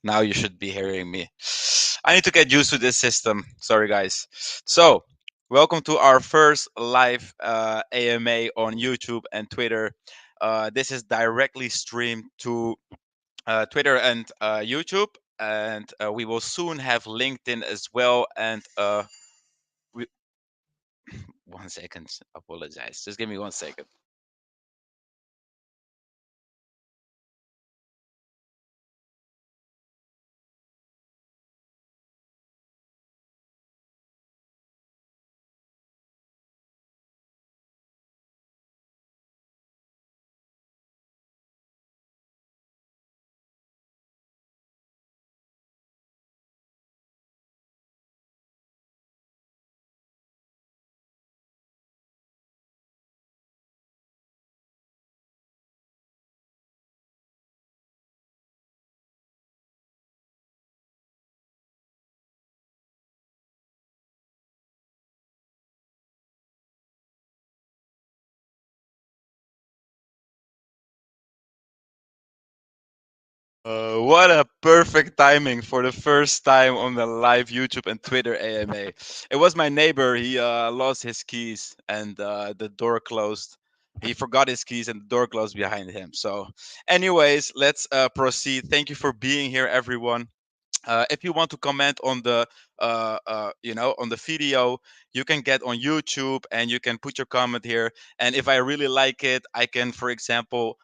Now you should be hearing me. I need to get used to this system. Sorry, guys. So, welcome to our first live AMA on YouTube and Twitter. This is directly streamed to Twitter and YouTube, and we will soon have LinkedIn as well. And we, 1 second, apologize. Just give me 1 second. What a perfect timing for the first time on the live YouTube and Twitter AMA. It was my neighbor. He lost his keys and the door closed. He forgot his keys and the door closed behind him. So, anyways, let's proceed. Thank you for being here, everyone. If you want to comment on the on the video, you can get on YouTube and you can put your comment here. And if I really like it, I can, for example,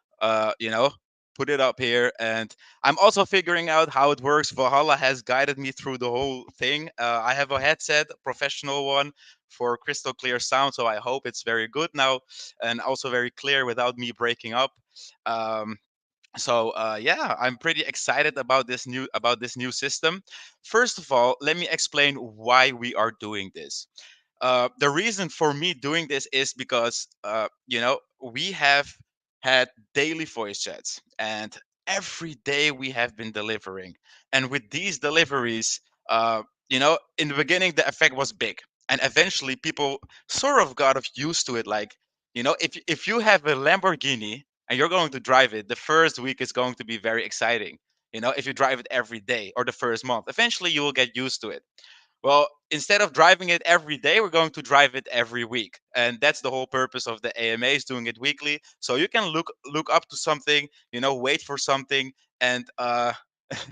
put it up here. And I'm also figuring out how it works. Valhalla has guided me through the whole thing. I have a headset, a professional one, for crystal clear sound, so I hope it's very good now and also very clear without me breaking up. um, yeah, I'm pretty excited about this new system. First of all, let me explain why we are doing this. The reason for me doing this is because we have had daily voice chats, and every day we have been delivering. And with these deliveries, in the beginning the effect was big, and eventually people sort of got used to it. Like, if you have a Lamborghini and you're going to drive it, the first week is going to be very exciting. If you drive it every day or the first month, eventually you will get used to it. Well, instead of driving it every day, we're going to drive it every week, and that's the whole purpose of the AMAs, doing it weekly, so you can look up to something, wait for something, and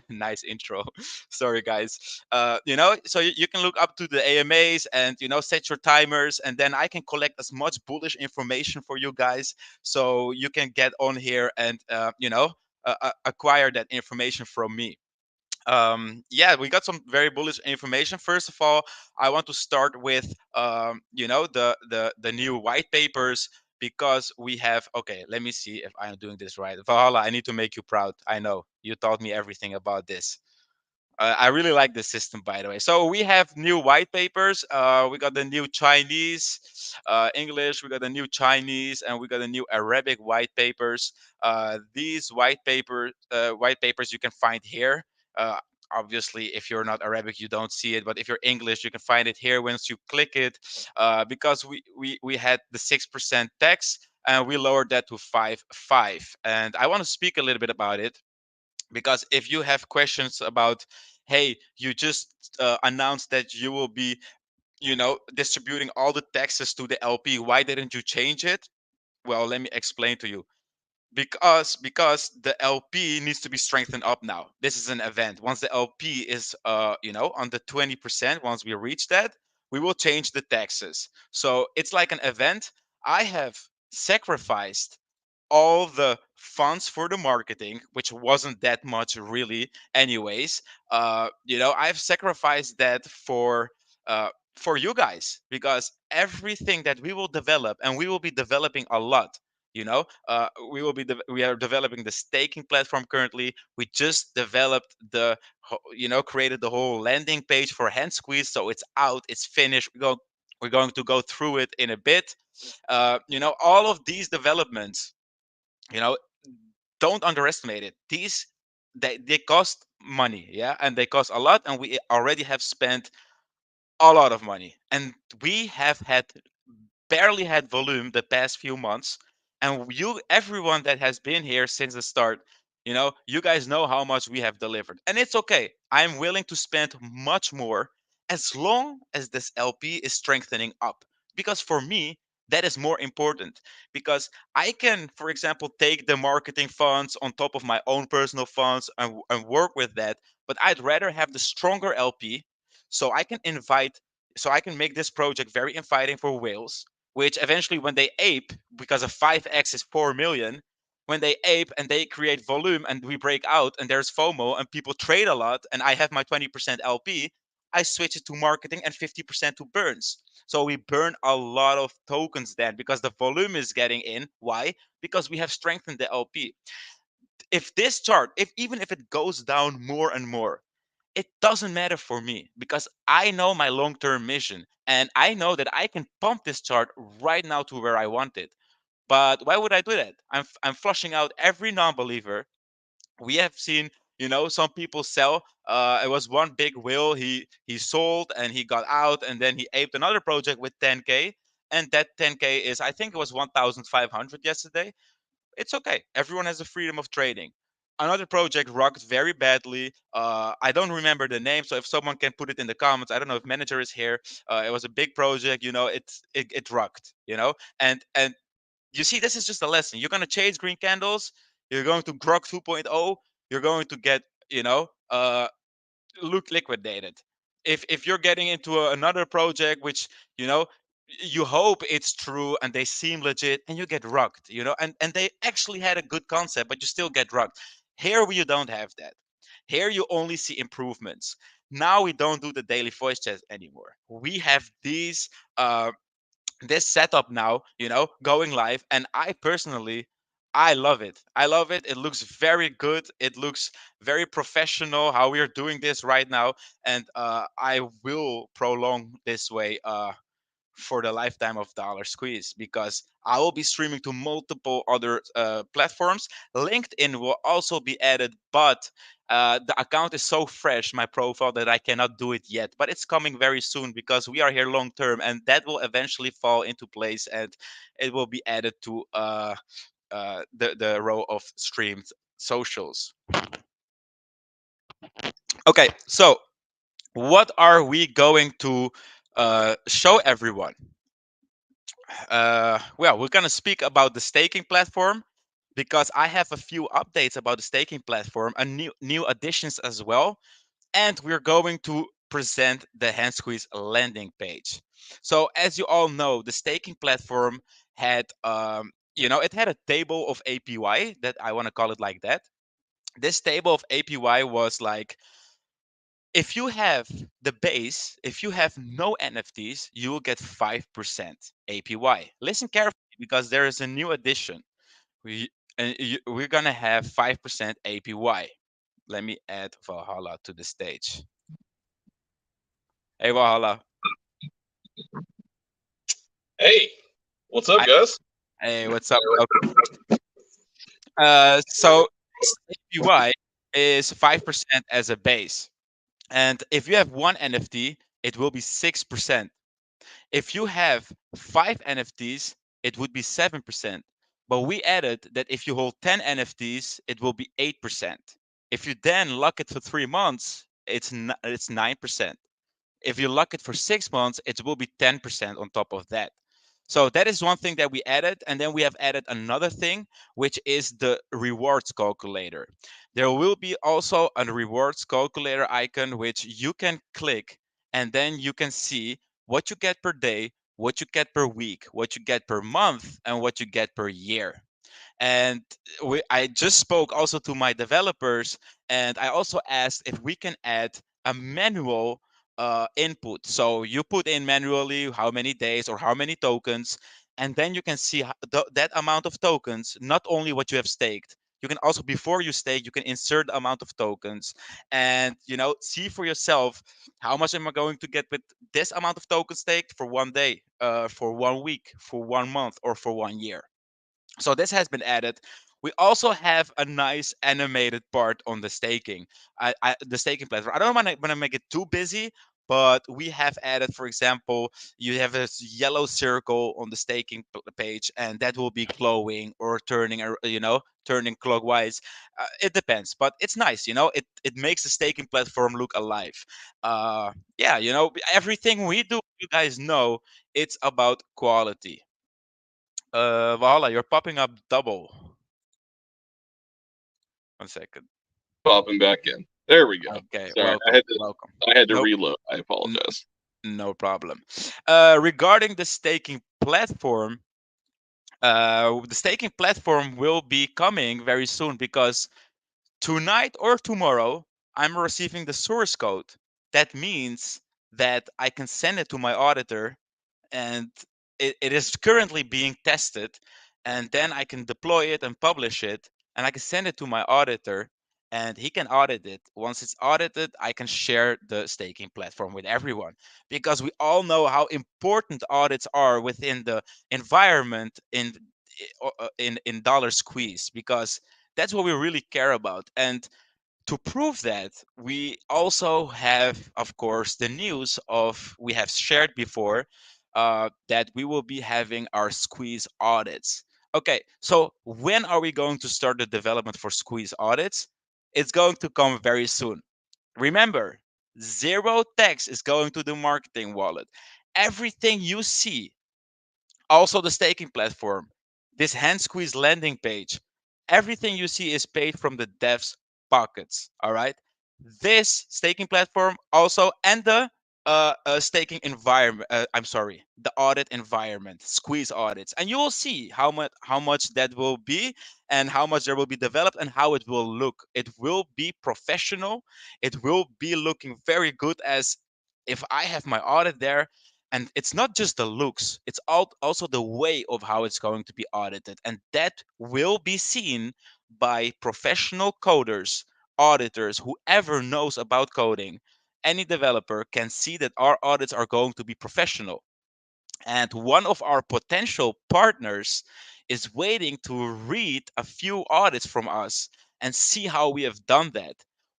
nice intro. Sorry, guys. So you can look up to the AMAs and set your timers, and then I can collect as much bullish information for you guys, so you can get on here and acquire that information from me. Yeah, we got some very bullish information. First of all, I want to start with the new white papers, because we have, okay, let me see if I'm doing this right. Valhalla, I need to make you proud. I know you taught me everything about this. I really like this system, by the way. So we have new white papers. We got the new Chinese, English. We got the new Chinese, and we got the new Arabic white papers. These white papers you can find here. Uh, Obviously, if you're not Arabic, you don't see it. But if you're English, you can find it here once you click it. Because we had the 6% tax, and we lowered that to 5.5. And I want to speak a little bit about it, because if you have questions about, hey, you just announced that you will be distributing all the taxes to the LP, why didn't you change it? Well, let me explain to you. Because the LP needs to be strengthened up now. This is an event. Once the LP is on the 20%, once we reach that, we will change the taxes. So it's like an event. I have sacrificed all the funds for the marketing, which wasn't that much really, anyways. I've sacrificed that for you guys, because everything that we will develop, and we will be developing a lot. We are developing the staking platform currently. We just developed created the whole landing page for HandSqueeze, so it's out, it's finished. We're going to go through it in a bit. All of these developments, you know don't underestimate it. They cost money, yeah, and they cost a lot, and we already have spent a lot of money, and we have had barely had volume the past few months. And everyone that has been here since the start, you guys know how much we have delivered, and it's okay. I'm willing to spend much more, as long as this LP is strengthening up, because for me that is more important. Because I can, for example, take the marketing funds on top of my own personal funds, and work with that, but I'd rather have the stronger LP, so I can invite so I can make this project very inviting for whales, which eventually, when they ape, because a 5x is 4 million, when they ape and they create volume and we break out and there's FOMO and people trade a lot and I have my 20% LP, I switch it to marketing and 50% to burns. So we burn a lot of tokens then, because the volume is getting in. Why? Because we have strengthened the LP. If this chart, if even if it goes down more and more, it doesn't matter for me, because I know my long term mission, and I know that I can pump this chart right now to where I want it. But why would I do that? I'm flushing out every non believer. We have seen, some people sell. It was one big whale. He sold and he got out, and then he aped another project with 10K. And that 10K is, I think it was 1,500 yesterday. It's okay. Everyone has the freedom of trading. another project rocked very badly. I don't remember the name, so if someone can put it in the comments, I don't know if manager is here. It was a big project, it rocked, and you see, this is just a lesson. You're gonna chase green candles. You're going to grok 2.0. You're going to get, look liquidated. If you're getting into another project which you know you hope it's true and they seem legit and you get rugged, and they actually had a good concept, but you still get rugged. Here you don't have that. Here you only see improvements. Now we don't do the daily voice chat anymore. We have these this setup now, going live, and I personally, I love it. I love it. It looks very good. It looks very professional how we are doing this right now, and I will prolong this way for the lifetime of DollarSqueeze, because I will be streaming to multiple other platforms. LinkedIn will also be added, but the account is so fresh, my profile, that I cannot do it yet. But it's coming very soon because we are here long term, and that will eventually fall into place, and it will be added to the row of streamed socials. Okay, so what are we going to show everyone? Well, we're going to speak about the staking platform because I have a few updates about the staking platform and new additions as well. And we're going to present the HandSqueeze landing page. So, as you all know, the staking platform had, it had a table of APY, that I want to call it like that. This table of APY was like, if you have the base, if you have no NFTs, you will get 5% APY. Listen carefully because there is a new addition. We're gonna have 5% APY. Let me add Valhalla to the stage. Hey Valhalla. Hey, what's up, I, guys? hey, what's up? Welcome. So this APY is 5% as a base, and if you have one NFT, it will be 6%. If you have 5 NFTs, it would be 7%. But we added that if you hold 10 NFTs, it will be 8%. If you then lock it for 3 months, it's 9%. If you lock it for 6 months, it will be 10% on top of that. So that is one thing that we added. And then we have added another thing, which is the rewards calculator. There will be also a rewards calculator icon, which you can click, and then you can see what you get per day, what you get per week, what you get per month, and what you get per year. And I just spoke also to my developers, and I also asked if we can add a manual input. So you put in manually how many days or how many tokens, and then you can see that amount of tokens, not only what you have staked. You can also, before you stake, you can insert the amount of tokens, and see for yourself, how much am I going to get with this amount of tokens staked for one day, for 1 week, for 1 month, or for 1 year. So this has been added. We also have a nice animated part on the staking. The staking platform. I don't want to make it too busy, but we have added, for example, you have this yellow circle on the staking page, and that will be glowing or turning, turning clockwise. It depends, but it's nice. It makes the staking platform look alive. Yeah, everything we do, you guys know, it's about quality. Valhalla, you're popping up double. 1 second. Popping back in. There we go. Okay, Sorry, I welcome, had to. welcome. I had to Nope, reload. I n- apologize. no problem. Regarding the staking platform, the staking platform will be coming very soon because tonight or tomorrow, I'm receiving the source code. That means that I can send it to my auditor, and it is currently being tested, and then I can deploy it and publish it, and I can send it to my auditor, and he can audit it. Once it's audited, I can share the staking platform with everyone, because we all know how important audits are within the environment in DollarSqueeze, because that's what we really care about. And to prove that, we also have, of course, the news of we have shared before, that we will be having our squeeze audits. Okay, so when are we going to start the development for Squeeze audits? It's going to come very soon. Remember, zero text is going to the marketing wallet. Everything you see, also the staking platform, this HandSqueeze landing page, everything you see is paid from the devs' pockets. All right. This staking platform also and the staking environment. I'm sorry, the audit environment, Squeeze audits, and you will see how much that will be, and how much there will be developed, and how it will look. It will be professional. It will be looking very good, as if I have my audit there. And it's not just the looks, it's also the way of how it's going to be audited, and that will be seen by professional coders, auditors, whoever knows about coding. Any developer can see that our audits are going to be professional. And one of our potential partners is waiting to read a few audits from us and see how we have done that.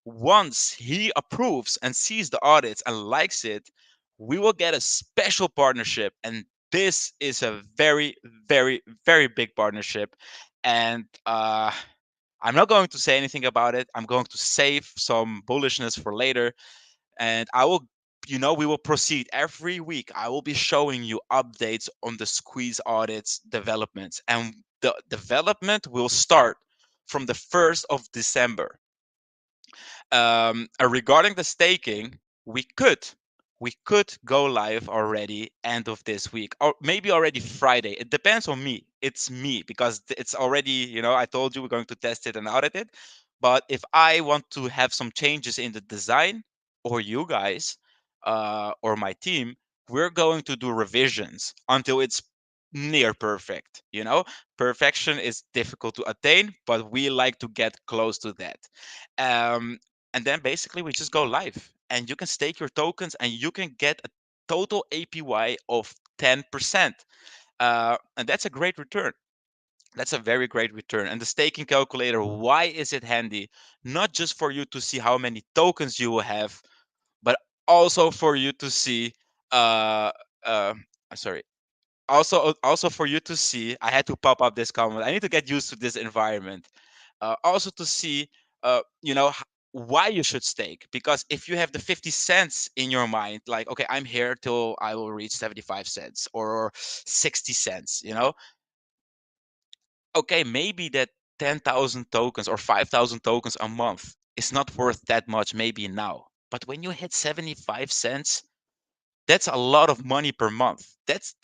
Once he approves and sees the audits and likes it, we will get a special partnership. And this is a very, very, very big partnership. And I'm not going to say anything about it. I'm going to save some bullishness for later, and we will proceed every week. I will be showing you updates on the Squeeze audits developments, and the development will start from the 1st of December. Regarding the staking, we could we could go live already end of this week, or maybe already Friday. It depends on me. It's me, because it's already, I told you we're going to test it and audit it. But if I want to have some changes in the design, or you guys, or my team, we're going to do revisions until it's near perfect. Perfection is difficult to attain, but we like to get close to that. um, and then basically we just go live, and you can stake your tokens, and you can get a total APY of 10%. And that's a great return. That's a very great return. And the staking calculator, why is it handy? Not just for you to see how many tokens you will have, but also for you to see, uh, uh, sorry, also for you to see. I had to pop up this comment. I need to get used to this environment. Also to see, why you should stake. Because if you have the 50 cents in your mind, like, okay, I'm here till I will reach 75 cents or 60 cents, okay, maybe that 10,000 tokens or 5,000 tokens a month is not worth that much, maybe now. But when you hit 75 cents, that's a lot of money per month. That's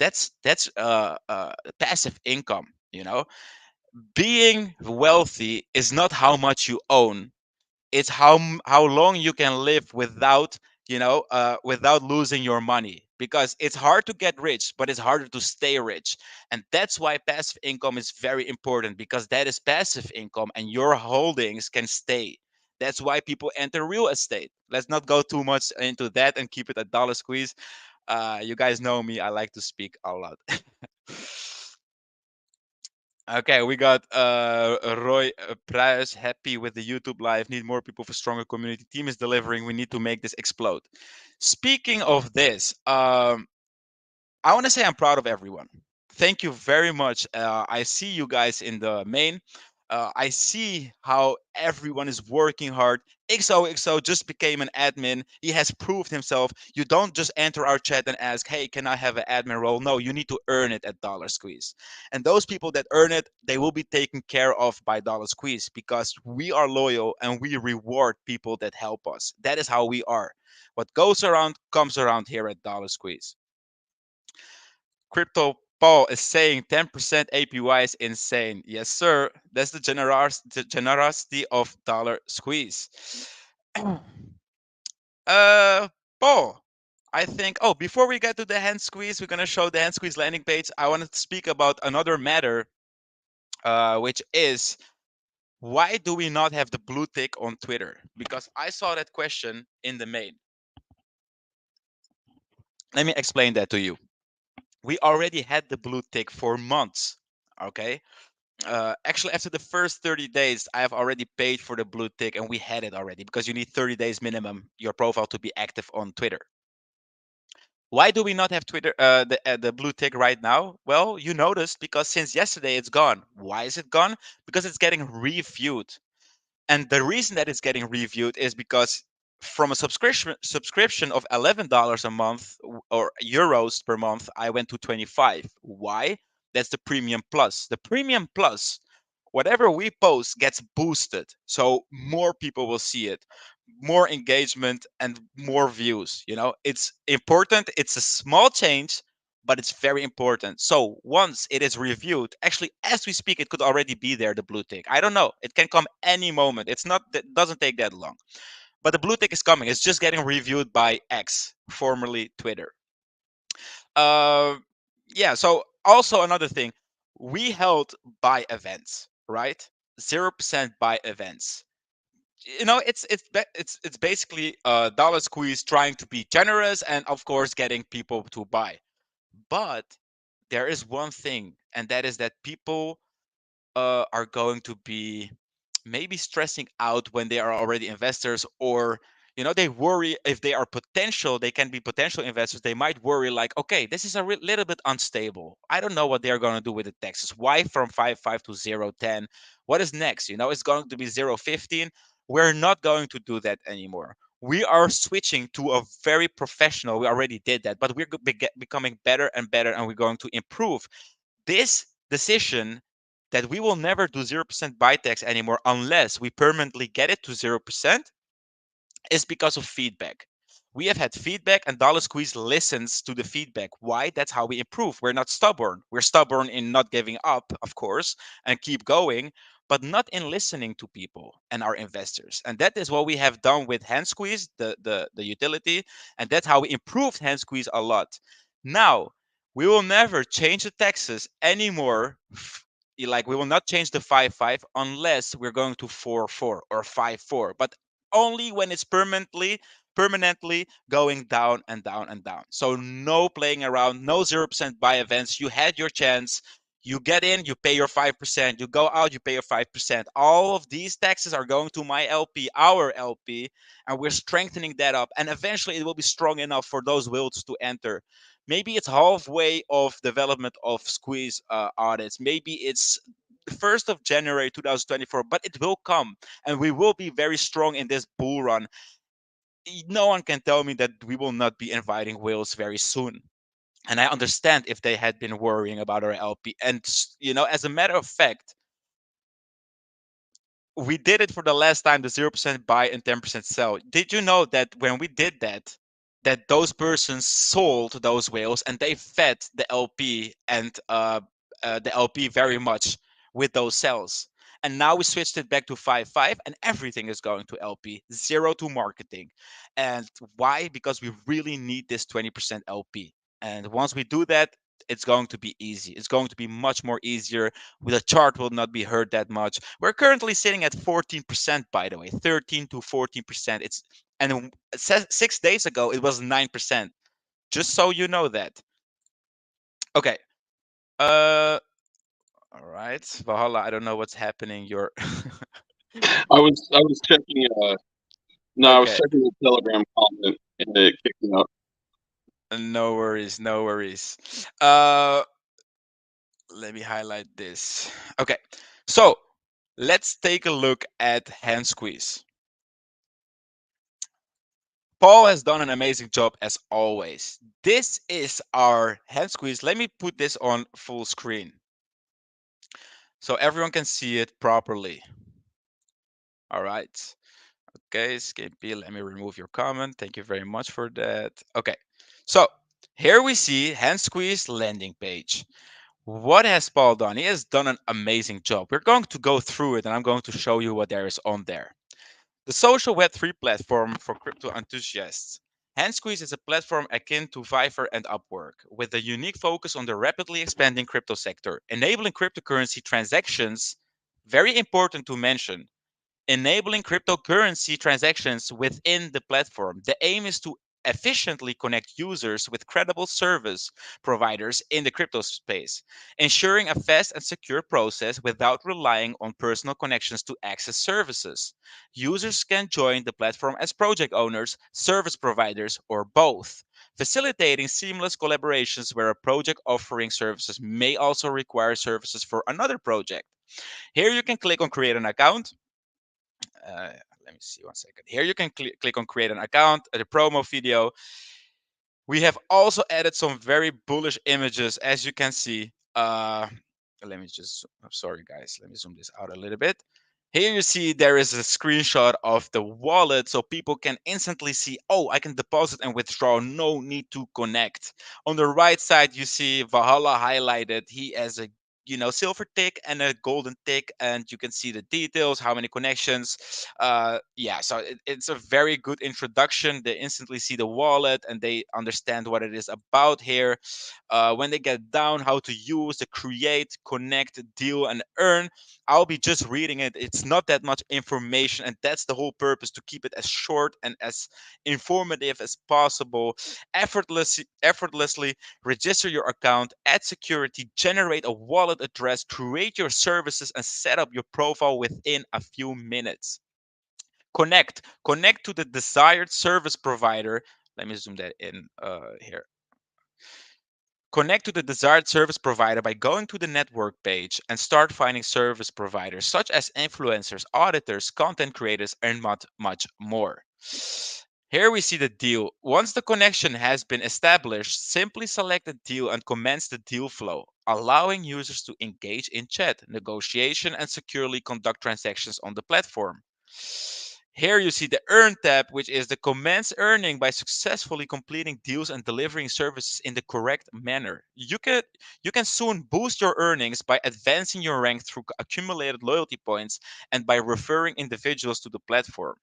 passive income. Being wealthy is not how much you own. It's how long you can live without, without losing your money. Because it's hard to get rich, but it's harder to stay rich. And that's why passive income is very important, because that is passive income and your holdings can stay. That's why people enter real estate. Let's not go too much into that and keep it a dollar squeeze. You guys know me, I like to speak a lot. Okay, we got Roy Pruis, happy with the YouTube live. Need more people for stronger community. Team is delivering. We need to make this explode. Speaking of this, I want to say I'm proud of everyone. Thank you very much. I see you guys in the main. I see how everyone is working hard. XOXO just became an admin. He has proved himself. You don't just enter our chat and ask, "Hey, can I have an admin role?" No, you need to earn it at Dollar Squeeze. And those people that earn it, they will be taken care of by Dollar Squeeze, because we are loyal and we reward people that help us. That is how we are. What goes around comes around here at Dollar Squeeze. Crypto Paul is saying 10% APY is insane. Yes, sir. That's the generosity of Dollar Squeeze. uh, Paul, I think. Oh, before we get to the hand squeeze, we're gonna show the hand squeeze landing page. I wanted to speak about another matter, which is, why do we not have the blue tick on Twitter? Because I saw that question in the main. Let me explain that to you. We already had the blue tick for months. Okay, actually, after the first 30 days, I have already paid for the blue tick, and we had it already, because you need 30 days minimum your profile to be active on Twitter. Why do we not have Twitter, the blue tick right now? Well, you noticed because since yesterday it's gone. Why is it gone? Because it's getting reviewed. And the reason that it's getting reviewed is because from a subscription of $11 a month or euros per month, I went to 25. Why? That's the premium plus. The premium plus, whatever we post gets boosted, so more people will see it, more engagement and more views. It's important. It's a small change, but it's very important. So once it is reviewed, actually, as we speak, it could already be there, the blue tick. I don't know. It can come any moment. It's not, it doesn't take that long. But the blue tick is coming. It's just getting reviewed by X, formerly Twitter. Uh, yeah. So also another thing, we held buy events, right? 0% buy events. It's basically dollar squeeze trying to be generous and of course getting people to buy. But there is one thing, and that is that people are going to be maybe stressing out when they are already investors, or they worry if they can be potential investors. They might worry like, okay, this is a little bit unstable. I don't know what they're going to do with the taxes. Why from 5.5 to 0.10? What is next? It's going to be 0.15. We're not going to do that anymore. We are switching to a very professional. We already did that, but we're becoming better and better, and we're going to improve this decision that we will never do 0% buy tax anymore unless we permanently get it to 0% is because of feedback. We have had feedback, and Dollar Squeeze listens to the feedback. Why? That's how we improve. We're not stubborn. We're stubborn in not giving up, of course, and keep going, but not in listening to people and our investors. And that is what we have done with HandSqueeze, the utility, and that's how we improved HandSqueeze a lot. Now, we will never change the taxes anymore. Like, we will not change the 5.5 unless we're going to 4.4 or 5.4. But only when it's permanently going down and down and down. So no playing around, no 0% buy events. You had your chance. You get in, you pay your 5%. You go out, you pay your 5%. All of these taxes are going to my LP, our LP, and we're strengthening that up. And eventually it will be strong enough for those wills to enter. Maybe it's halfway of development of squeeze audits. Maybe it's the 1st of January 2024, but it will come, and we will be very strong in this bull run. No one can tell me that we will not be inviting whales very soon. And I understand if they had been worrying about our LP. And, as a matter of fact, we did it for the last time, the 0% buy and 10% sell. Did you know that when we did that, that those persons sold those whales and they fed the LP and the LP very much with those sells? And now we switched it back to 5.5 and everything is going to LP, zero to marketing. And why? Because we really need this 20% LP. And once we do that, it's going to be easy. It's going to be much more easier. The chart will not be hurt that much. We're currently sitting at 14%, by the way, 13 to 14%. And 6 days ago it was 9%. Just so you know that. Okay. Uh. All right, Valhalla. I don't know what's happening. You're I was checking. No, I was okay. checking the Telegram comment, and it kicked me out. No worries. No worries. Uh. Let me highlight this. Okay. So let's take a look at hand squeeze. Paul has done an amazing job as always. This is our hand squeeze. Let me put this on full screen so everyone can see it properly. All right. Okay, Skippy, let me remove your comment. Thank you very much for that. Okay. So here we see hand squeeze landing page. What has Paul done? He has done an amazing job. We're going to go through it and I'm going to show you what there is on there. The social Web3 platform for crypto enthusiasts. HandSqueeze is a platform akin to Fiverr and Upwork, with a unique focus on the rapidly expanding crypto sector, enabling cryptocurrency transactions. Very important to mention, enabling cryptocurrency transactions within the platform. The aim is to efficiently connect users with credible service providers in the crypto space, ensuring a fast and secure process without relying on personal connections to access services. Users can join the platform as project owners, service providers, or both. facilitating seamless collaborations where a project offering services may also require services for another project. Here you can click on create an account. Uh, Let me see 1 second. Here you can click on create an account, the promo video. We have also added some very bullish images, as you can see. Let me just, I'm sorry guys, let me zoom this out a little bit. Here you see there is a screenshot of the wallet so people can instantly see, oh, I can deposit and withdraw, no need to connect. On the right side, you see Valhalla highlighted. He has a silver tick and a golden tick, and you can see the details, how many connections. Yeah, so it's a very good introduction. They instantly see the wallet and they understand what it is about here. When they get down, how to use the create, connect, deal, and earn, I'll be just reading it. It's not that much information, and that's the whole purpose, to keep it as short and as informative as possible. Effortlessly register your account, add security, generate a wallet address, create your services, and set up your profile within a few minutes. Connect to the desired service provider. Let me zoom that in here. Connect to the desired service provider by going to the network page and start finding service providers such as influencers, auditors, content creators, and much, much more. Here we see the deal. Once the connection has been established, simply select the deal and commence the deal flow, allowing users to engage in chat, negotiation, and securely conduct transactions on the platform. Here you see the earn tab, which is the commence earning by successfully completing deals and delivering services in the correct manner. You can soon boost your earnings by advancing your rank through accumulated loyalty points and by referring individuals to the platform.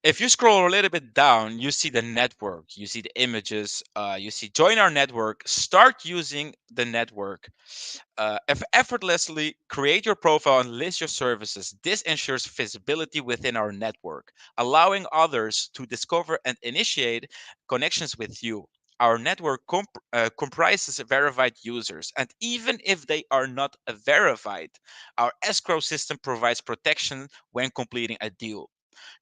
If you scroll a little bit down, you see the network, you see the images, you see join our network, start using the network. Effortlessly create your profile and list your services. This ensures visibility within our network, allowing others to discover and initiate connections with you. Our network comprises verified users, and even if they are not verified, our escrow system provides protection when completing a deal.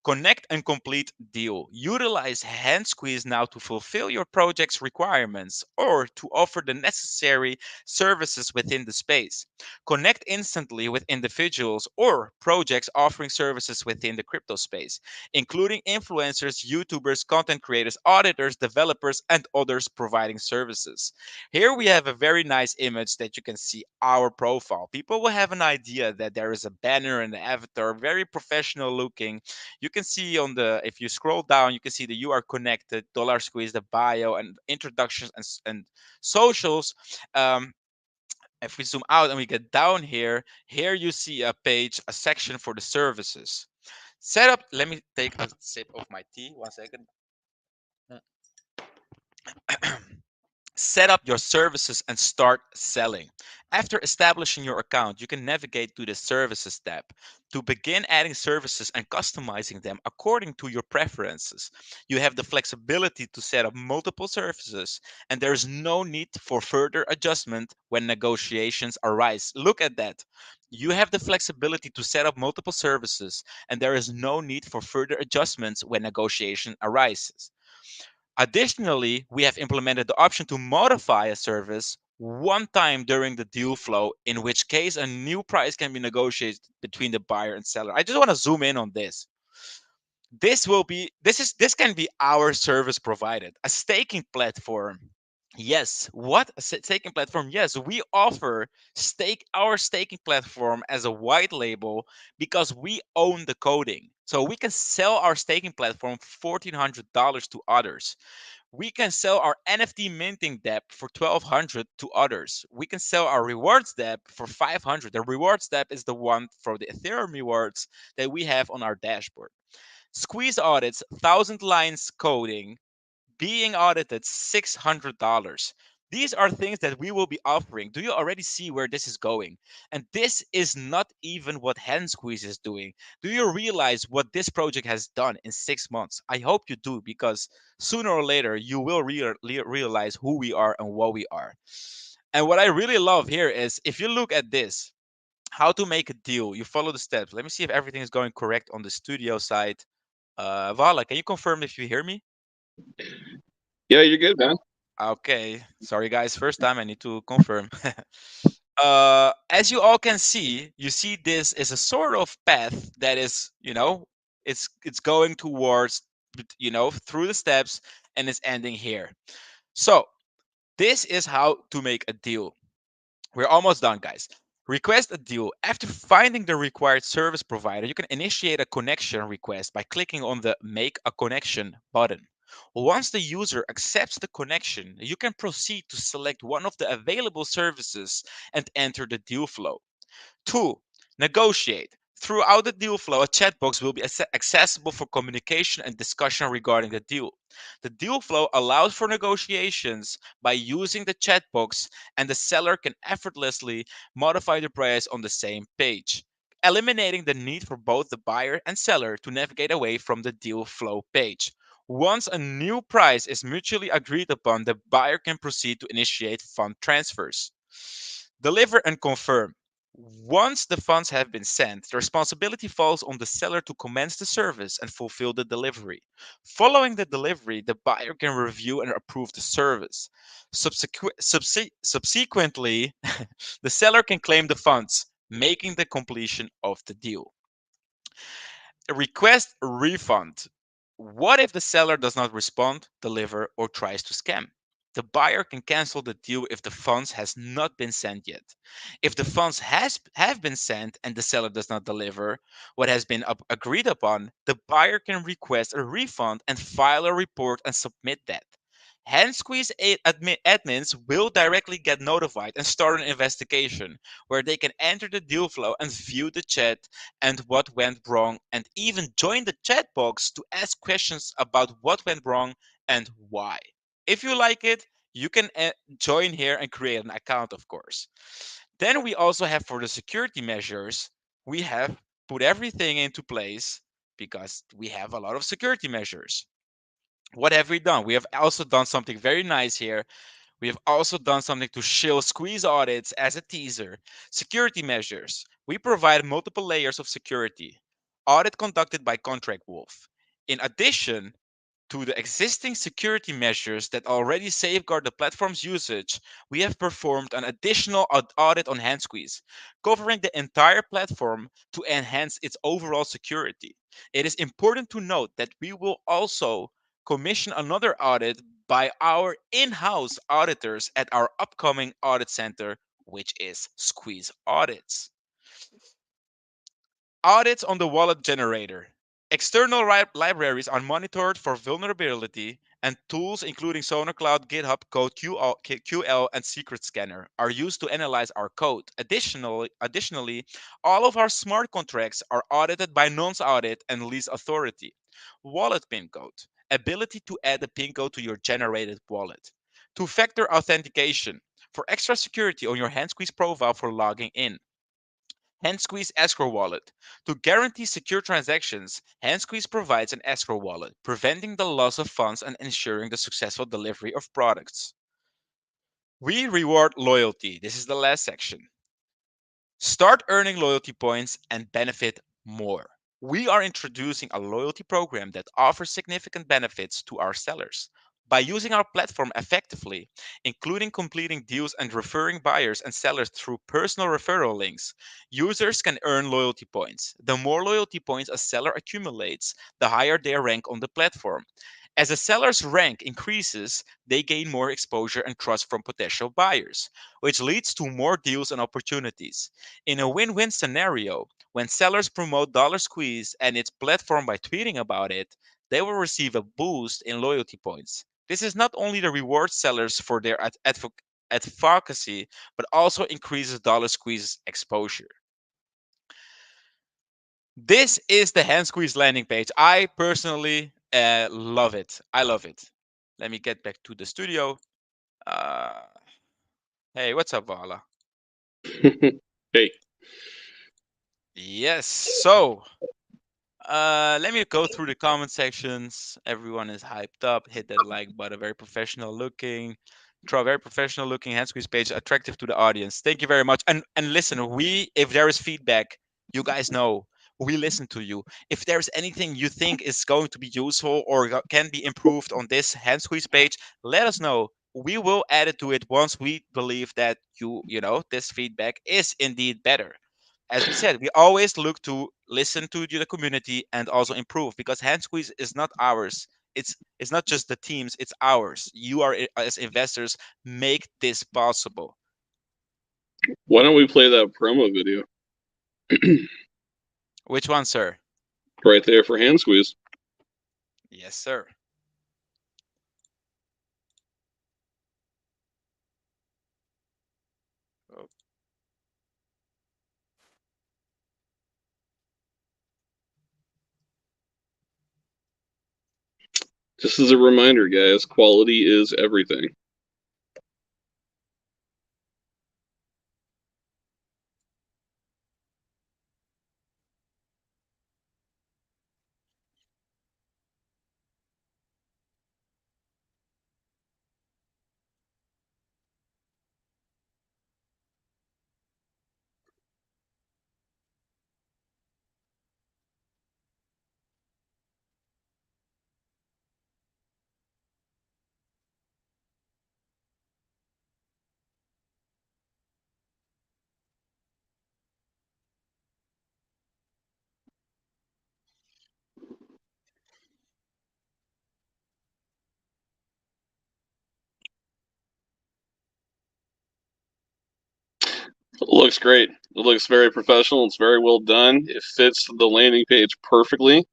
Connect and complete deal. Utilize HandSqueeze now to fulfill your project's requirements or to offer the necessary services within the space. Connect instantly with individuals or projects offering services within the crypto space, including influencers, YouTubers, content creators, auditors, developers, and others providing services. Here we have a very nice image that you can see our profile. People will have an idea that there is a banner and an avatar, very professional looking. You can see on the, if you scroll down, you can see that you are connected, DollarSqueeze, the bio, and introductions and socials. Um, if we zoom out and we get down here, here you see a page, a section for the services. Setup. Let me take a sip of my tea. 1 second. Set up your services and start selling. After establishing your account, you can navigate to the Services tab to begin adding services and customizing them according to your preferences. You have the flexibility to set up multiple services, and there is no need for further adjustment when negotiations arise. Look at that. You have the flexibility to set up multiple services, and there is no need for further adjustments when negotiation arises. Additionally, we have implemented the option to modify a service one time during the deal flow, in which case a new price can be negotiated between the buyer and seller. I just want to zoom in on this. This can be our service provided, a staking platform. Yes, what a staking platform? Yes, we offer our staking platform as a white label because we own the coding. So we can sell our staking platform for $1,400 to others. We can sell our NFT minting dApp for 1,200 to others. We can sell our rewards dApp for 500. The rewards dApp is the one for the Ethereum rewards that we have on our dashboard. Squeeze audits, 1,000 lines coding, being audited, $600. These are things that we will be offering. Do you already see where this is going? And this is not even what HandSqueeze is doing. Do you realize what this project has done in 6 months? I hope you do, because sooner or later you will realize who we are and what we are. And what I really love here is, if you look at this, how to make a deal, you follow the steps. Let me see if everything is going correct on the studio side. Vala, can you confirm if you hear me? Yeah, you're good, man. Okay, sorry guys, first time I need to confirm. As you all can see, you see this is a sort of path that is, it's going towards, through the steps and it's ending here. So this is how to make a deal. We're almost done, guys. Request a deal. After finding the required service provider, you can initiate a connection request by clicking on the Make a Connection button. Once the user accepts the connection, you can proceed to select one of the available services and enter the deal flow. Two, negotiate. Throughout the deal flow, a chat box will be accessible for communication and discussion regarding the deal. The deal flow allows for negotiations by using the chat box, and the seller can effortlessly modify the price on the same page, eliminating the need for both the buyer and seller to navigate away from the deal flow page. Once a new price is mutually agreed upon, the buyer can proceed to initiate fund transfers. Deliver and confirm. Once the funds have been sent, the responsibility falls on the seller to commence the service and fulfill the delivery. Following the delivery, the buyer can review and approve the service. Subsequently, the seller can claim the funds, making the completion of the deal. Request a refund. What if the seller does not respond, deliver, or tries to scam? The buyer can cancel the deal if the funds has not been sent yet. If the funds have been sent and the seller does not deliver what has been agreed upon, the buyer can request a refund and file a report and submit that. HandSqueeze admins will directly get notified and start an investigation where they can enter the deal flow and view the chat and what went wrong, and even join the chat box to ask questions about what went wrong and why. If you like it, you can join here and create an account, of course. Then we also have, for the security measures, we have put everything into place because we have a lot of security measures. What have we done? We have also done something very nice here. We have also done something to shield squeeze audits as a teaser. Security measures. We provide multiple layers of security. Audit conducted by Contract Wolf. In addition to the existing security measures that already safeguard the platform's usage, we have performed an additional audit on HandSqueeze, covering the entire platform to enhance its overall security. It is important to note that we will also commission another audit by our in-house auditors at our upcoming audit center, which is Squeeze Audits. Audits on the wallet generator. External libraries are monitored for vulnerability, and tools including SonarCloud, GitHub Code QL, and Secret Scanner are used to analyze our code. Additionally, all of our smart contracts are audited by Nonce Audit and Lease Authority. Wallet PIN code. Ability to add a PIN code to your generated wallet. Two-factor authentication. For extra security on your HandSqueeze profile for logging in. HandSqueeze Escrow Wallet. To guarantee secure transactions, HandSqueeze provides an escrow wallet, preventing the loss of funds and ensuring the successful delivery of products. We reward loyalty. This is the last section. Start earning loyalty points and benefit more. We are introducing a loyalty program that offers significant benefits to our sellers. By using our platform effectively, including completing deals and referring buyers and sellers through personal referral links, users can earn loyalty points. The more loyalty points a seller accumulates, the higher their rank on the platform. As a seller's rank increases, they gain more exposure and trust from potential buyers, which leads to more deals and opportunities. In a win win scenario, when sellers promote DollarSqueeze and its platform by tweeting about it, they will receive a boost in loyalty points. This is not only the reward sellers for their advocacy, but also increases DollarSqueeze's exposure. This is the HandSqueeze landing page. I personally love it. I love it. Let me get back to the studio. Uh, hey, what's up, Vala? Hey. Yes. So let me go through the comment sections. Everyone is hyped up. Hit that like button. Very professional looking. Draw very professional looking HandSqueeze page, attractive to the audience. Thank you very much. And listen, if there is feedback, you guys know we listen to you. If there's anything you think is going to be useful or can be improved on this hand squeeze page, let us know. We will add it to it once we believe that this feedback is indeed better. As we said, we always look to listen to the community and also improve, because hand squeeze is not ours. It's not just the teams, it's ours. You are, as investors, make this possible. Why don't we play that promo video Which one, sir? right there for HandSqueeze? Yes, sir. Oh, Just as a reminder, guys, quality is everything. It looks great. It looks very professional. It's very well done. It fits the landing page perfectly.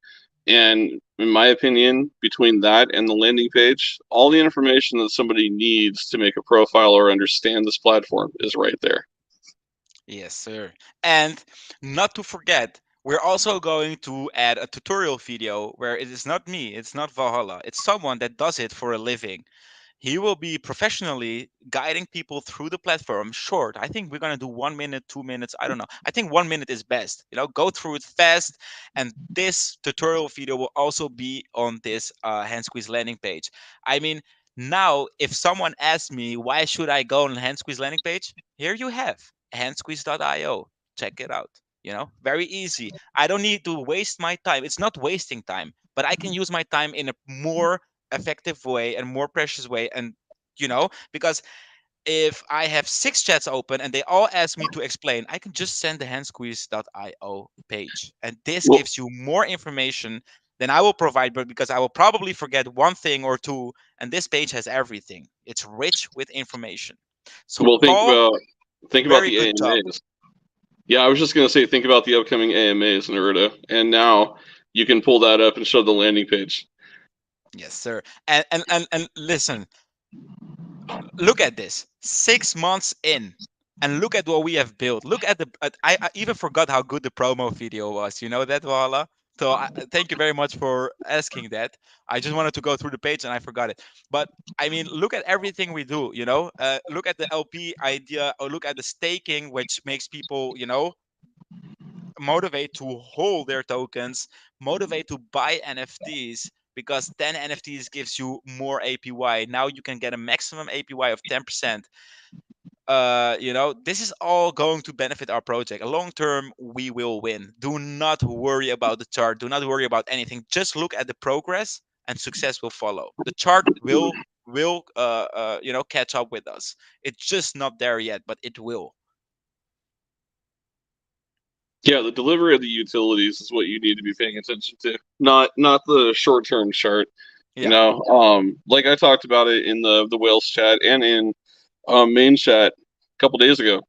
And in my opinion, between that and the landing page, all the information that somebody needs to make a profile or understand this platform is right there. yes, sir. And not to forget, we're also going to add a tutorial video where it is not me, it's not Valhalla, it's someone that does it for a living. He will be professionally guiding people through the platform. Short. I think we're gonna do 1 minute, 2 minutes. I don't know. I think 1 minute is best. Go through it fast. And this tutorial video will also be on this hand squeeze landing page. I mean, now if someone asks me why should I go on hand squeeze landing page, here you have handsqueeze.io. Check it out. Very easy. I don't need to waste my time. It's not wasting time, but I can use my time in a more effective way and more precious way. And because if I have 6 chats open and they all ask me to explain, I can just send the handsqueeze.io page, and this Well, gives you more information than I will provide, but because I will probably forget one thing or two, and this page has everything. It's rich with information. So well, Paul, think about very the good job. AMAs. Yeah, I was just gonna say, think about the upcoming AMAs, Naruto, and now you can pull that up and show the landing page. Yes, sir. And listen, look at this. 6 months in, and look at what we have built. Look at I even forgot how good the promo video was. You know that, Wala? So thank you very much for asking that. I just wanted to go through the page and I forgot it. But I mean, look at everything we do. Look at the LP idea, or look at the staking, which makes people, motivate to hold their tokens, motivate to buy NFTs, because 10 NFTs gives you more APY. Now you can get a maximum APY of 10%. This is all going to benefit our project. Long term, we will win. Do not worry about the chart. Do not worry about anything. Just look at the progress, and success will follow. The chart will catch up with us. It's just not there yet, but it will. Yeah, the delivery of the utilities is what you need to be paying attention to, not the short term chart. Yeah. Like I talked about it in the whales chat and in main chat a couple days ago.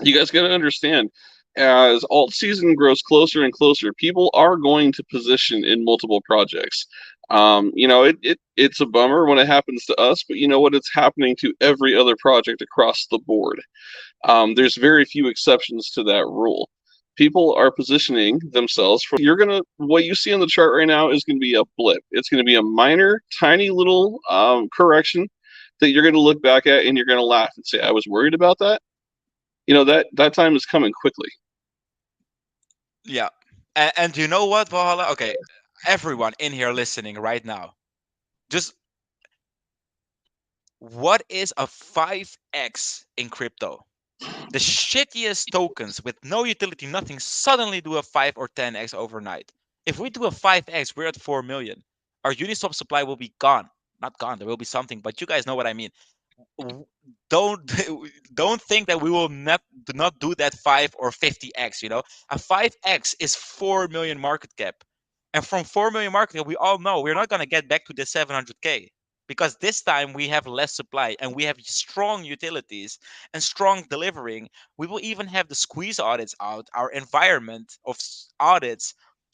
You guys got to understand, as alt season grows closer and closer, people are going to position in multiple projects. It's a bummer when it happens to us, but you know what? It's happening to every other project across the board. There's very few exceptions to that rule. People are positioning themselves for what you see on the chart right now is going to be a blip. It's going to be a minor, tiny little correction that you're going to look back at and you're going to laugh and say, "I was worried about that." That time is coming quickly. Yeah. And you know what, Valhalla? Okay, everyone in here listening right now, just what is a 5x in crypto? The shittiest tokens with no utility, nothing, suddenly do a 5 or 10x overnight. If we do a 5x, we're at 4 million. Our Uniswap supply will be gone. Not gone, there will be something, but you guys know what I mean. W- Don't don't think that we will not do not do that 5 or 50x, you know? A 5x is 4 million market cap. And from 4 million market cap, we all know we're not going to get back to the 700k, because this time we have less supply and we have strong utilities and strong delivering. We will even have the squeeze audits out, our environment of audits.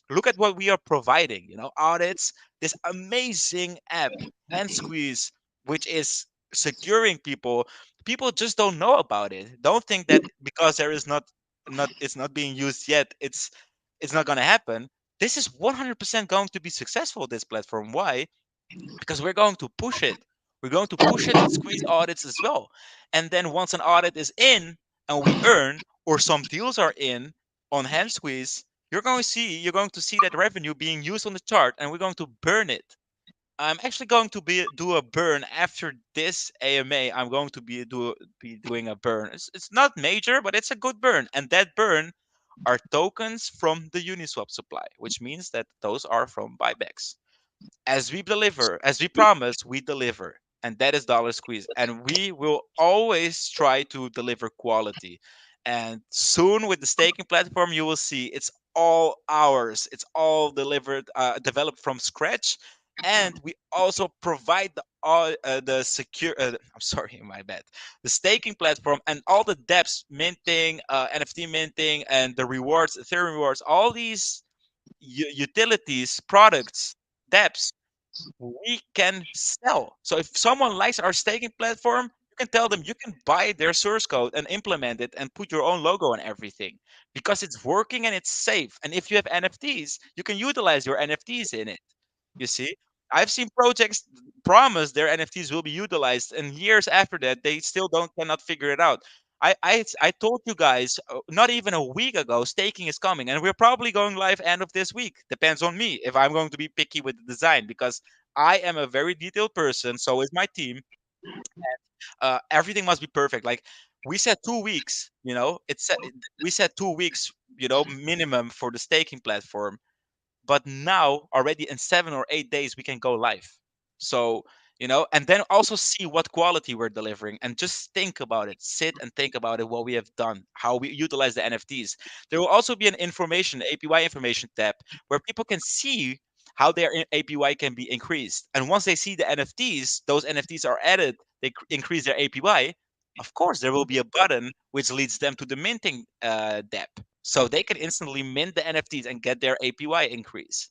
Look at what we are providing, you know, audits, this amazing app, HandSqueeze, which is securing people. People just don't know about it. Don't think that because there is not it's not being used yet, it's not going to happen. This is 100% going to be successful, this platform. Why? Because we're going to push it. We're going to push it with squeeze audits as well. And then once an audit is in and we earn, or some deals are in on hand squeeze, you're going to see that revenue being used on the chart, and we're going to burn it. I'm actually going to do a burn after this AMA. I'm going to be doing a burn. It's not major, but it's a good burn, and that burn are tokens from the Uniswap supply, which means that those are from buybacks. As we deliver, as we promise, we deliver. And that is Dollar Squeeze. And we will always try to deliver quality. And soon with the staking platform, you will see it's all ours. It's all delivered, developed from scratch. And we also provide the secure. I'm sorry, my bad. The staking platform and all the dEPs, minting, NFT minting, and the rewards, Ethereum rewards, all these utilities, products, dEPs we can sell. So if someone likes our staking platform, you can tell them you can buy their source code and implement it and put your own logo on everything, because it's working and it's safe. And if you have NFTs, you can utilize your NFTs in it. You see, I've seen projects promise their NFTs will be utilized, and years after that, they still don't cannot figure it out. I told you guys not even a week ago, staking is coming, and we're probably going live end of this week. Depends on me if I'm going to be picky with the design, because I am a very detailed person. So is my team. Everything must be perfect. Like we said, 2 weeks. You know, we said 2 weeks. You know, minimum for the staking platform, but now already in 7 or 8 days we can go live. So and then also see what quality we're delivering, and just think about it, sit and think about it, what we have done, how we utilize the NFTs. There will also be an information APY information tab, where people can see how their APY can be increased. And once they see the NFTs, those NFTs are added, they increase their APY. Of course there will be a button which leads them to the minting dApp, so they can instantly mint the NFTs and get their APY increase.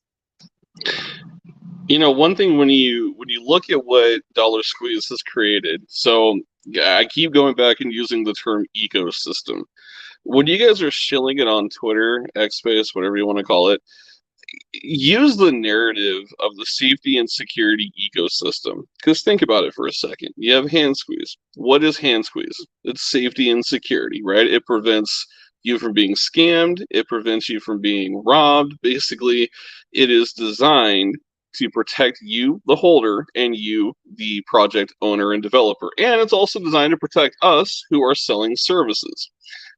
You know, one thing when you look at what Dollar Squeeze has created, so I keep going back and using the term ecosystem. When you guys are shilling it on Twitter, X Space, whatever you want to call it, use the narrative of the safety and security ecosystem. Because think about it for a second. You have HandSqueeze. What is HandSqueeze? It's safety and security, right? It prevents you from being scammed. It prevents you from being robbed. Basically, it is designed to protect you, the holder, and you, the project owner and developer. And it's also designed to protect us who are selling services.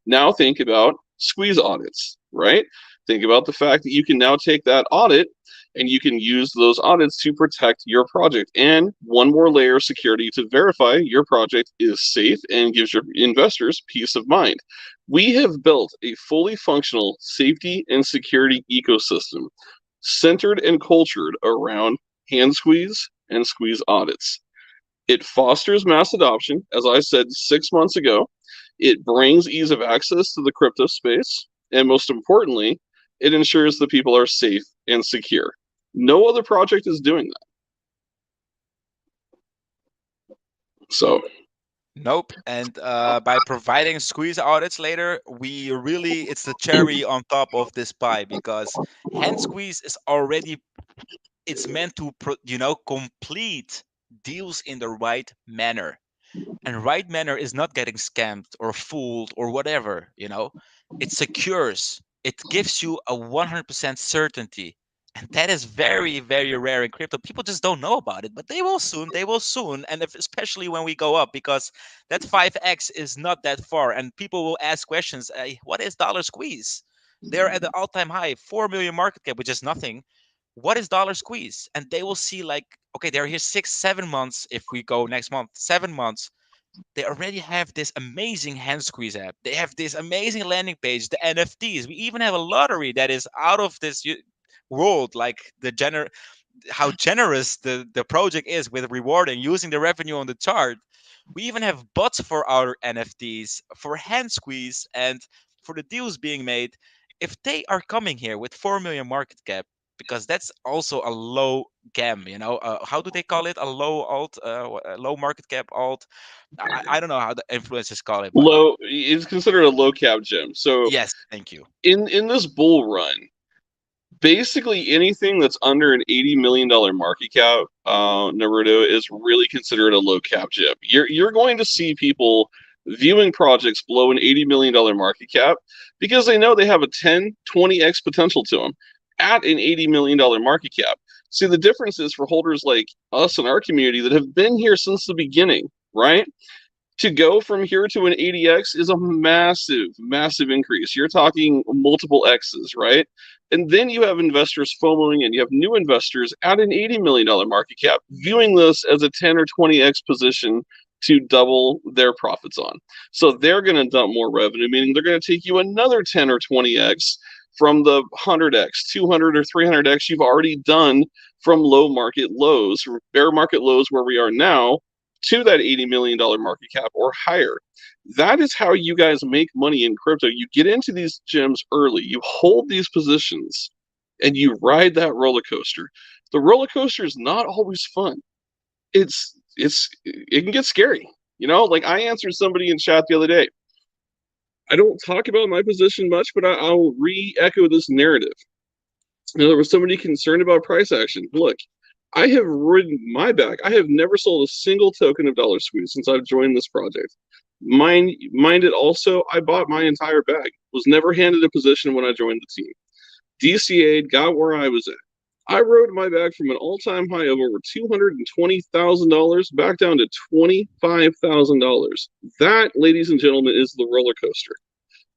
Now think about squeeze audits, right? Think about the fact that you can now take that audit and you can use those audits to protect your project. And one more layer of security to verify your project is safe and gives your investors peace of mind. We have built a fully functional safety and security ecosystem centered and cultured around hand squeeze and squeeze audits. It fosters mass adoption, as I said 6 months ago. It brings ease of access to the crypto space. And most importantly, it ensures that people are safe and secure. No other project is doing that. So, Nope. And by providing squeeze audits later, we really, it's the cherry on top of this pie, because hand squeeze is already, it's meant to complete deals in the right manner. And right manner is not getting scammed or fooled or whatever. It secures, it gives you a 100% certainty. And that is very, very rare in crypto. People just don't know about it, but they will soon. They will soon. And if, especially when we go up, because that 5x is not that far. And people will ask questions, what is Dollar Squeeze? They're at the all time high, 4 million market cap, which is nothing. What is Dollar Squeeze? And they will see, like, okay, they're here 6, 7 months. If we go next month, 7 months, they already have this amazing HandSqueeze app. They have this amazing landing page, the NFTs. We even have a lottery that is out of this world, like how generous the project is with rewarding using the revenue on the chart. We even have bots for our NFTs, for HandSqueeze, and for the deals being made. If they are coming here with 4 million market cap, because that's also a low gam, how do they call it? A low alt, a low market cap alt. I don't know how the influencers call it, but Low, it's considered a low cap gem. So yes, thank you. in this bull run, basically anything that's under an $80 million market cap, Naruto, is really considered a low cap gem. You're going to see people viewing projects below an $80 million market cap because they know they have a 10, 20x potential to them at an $80 million market cap. See, the difference is for holders like us in our community that have been here since the beginning, right? To go from here to an 80x is a massive, massive increase. You're talking multiple X's, right? And then you have investors FOMOing and you have new investors at an $80 million market cap viewing this as a 10 or 20x position to double their profits on. So they're going to dump more revenue, meaning they're going to take you another 10 or 20x from the 100x, 200 or 300x you've already done from low market lows, bear market lows where we are now, to that $80 million market cap or higher. That is how you guys make money in crypto. You get into these gems early, you hold these positions, and you ride that roller coaster. The roller coaster is not always fun. It can get scary. Like I answered somebody in chat the other day. I don't talk about my position much, but I'll re-echo this narrative. There was somebody concerned about price action. Look, I have ridden my back. I have never sold a single token of DollarSqueeze since I've joined this project. Mind it also, I bought my entire bag. Was never handed a position when I joined the team. DCA'd, got where I was at. I rode my bag from an all-time high of over $220,000 back down to $25,000. That, ladies and gentlemen, is the roller coaster.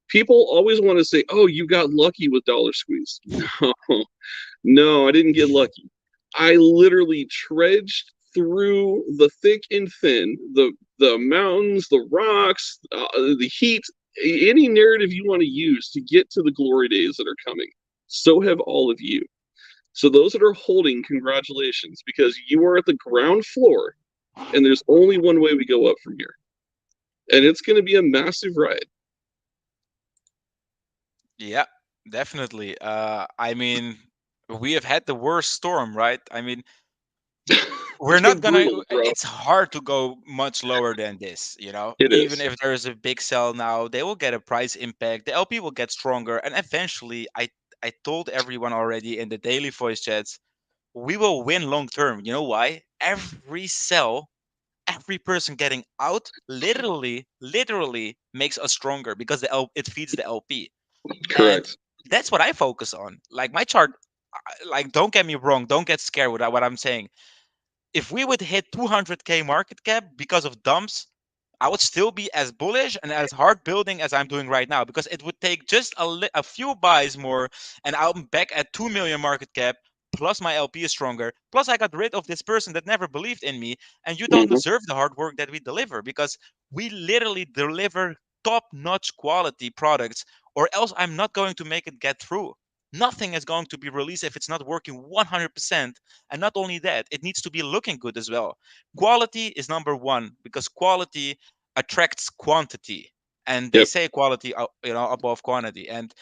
People always want to say, "Oh, you got lucky with DollarSqueeze." No, no, I didn't get lucky. I literally trudged through the thick and thin, the mountains, the rocks, the heat, any narrative you want to use to get to the glory days that are coming. So have all of you. So those that are holding, congratulations, because you are at the ground floor, and there's only one way we go up from here, and it's going to be a massive ride. Yeah, definitely. I mean, we have had the worst storm, right? I mean, we're It's not been gonna. brutal, bro. It's hard to go much lower than this, It Even is. if there is a big sell now, they will get a price impact. The LP will get stronger, and eventually, I told everyone already in the daily voice chats, we will win long term. You know why? Every sell, every person getting out, literally makes us stronger because it feeds the LP. And Correct. that's what I focus on. Like my chart, like don't get me wrong, don't get scared with what I'm saying. If we would hit 200k market cap because of dumps, I would still be as bullish and as hard building as I'm doing right now because it would take just a few buys more and I'm back at 2 million market cap. Plus, my LP is stronger. Plus, I got rid of this person that never believed in me. And you don't Hmm. deserve the hard work that we deliver because we literally deliver top notch quality products, or else I'm not going to make it get through. Nothing is going to be released if it's not working 100%. And not only that, it needs to be looking good as well. Quality is number one because quality attracts quantity, and they Yep. say quality above quantity, and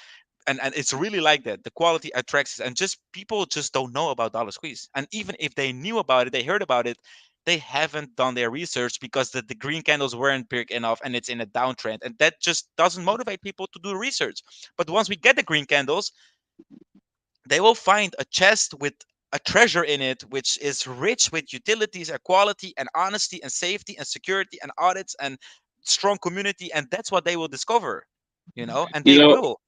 it's really like that. The quality attracts, and just people just don't know about Dollar Squeeze, and even if they knew about it, they heard about it, they haven't done their research because the green candles weren't big enough and it's in a downtrend, and that just doesn't motivate people to do research. But once we get the green candles, they will find a chest with a treasure in it, which is rich with utilities and quality and honesty and safety and security and audits and strong community. And that's what they will discover, and You they know, will.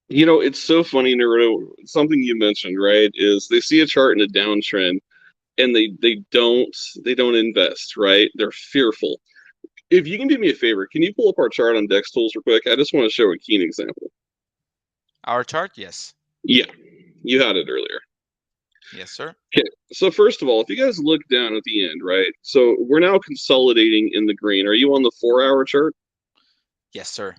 It's so funny, Naruto. Something you mentioned, right, is they see a chart in a downtrend and they don't invest, right? They're fearful. If you can do me a favor, can you pull up our chart on Dex Tools real quick? I just want to show a keen example. Our chart, yes. Yeah, you had it earlier. Yes, sir. Okay, so first of all, if you guys look down at the end, right? So we're now consolidating in the green. Are you on the 4 hour chart? Yes, sir.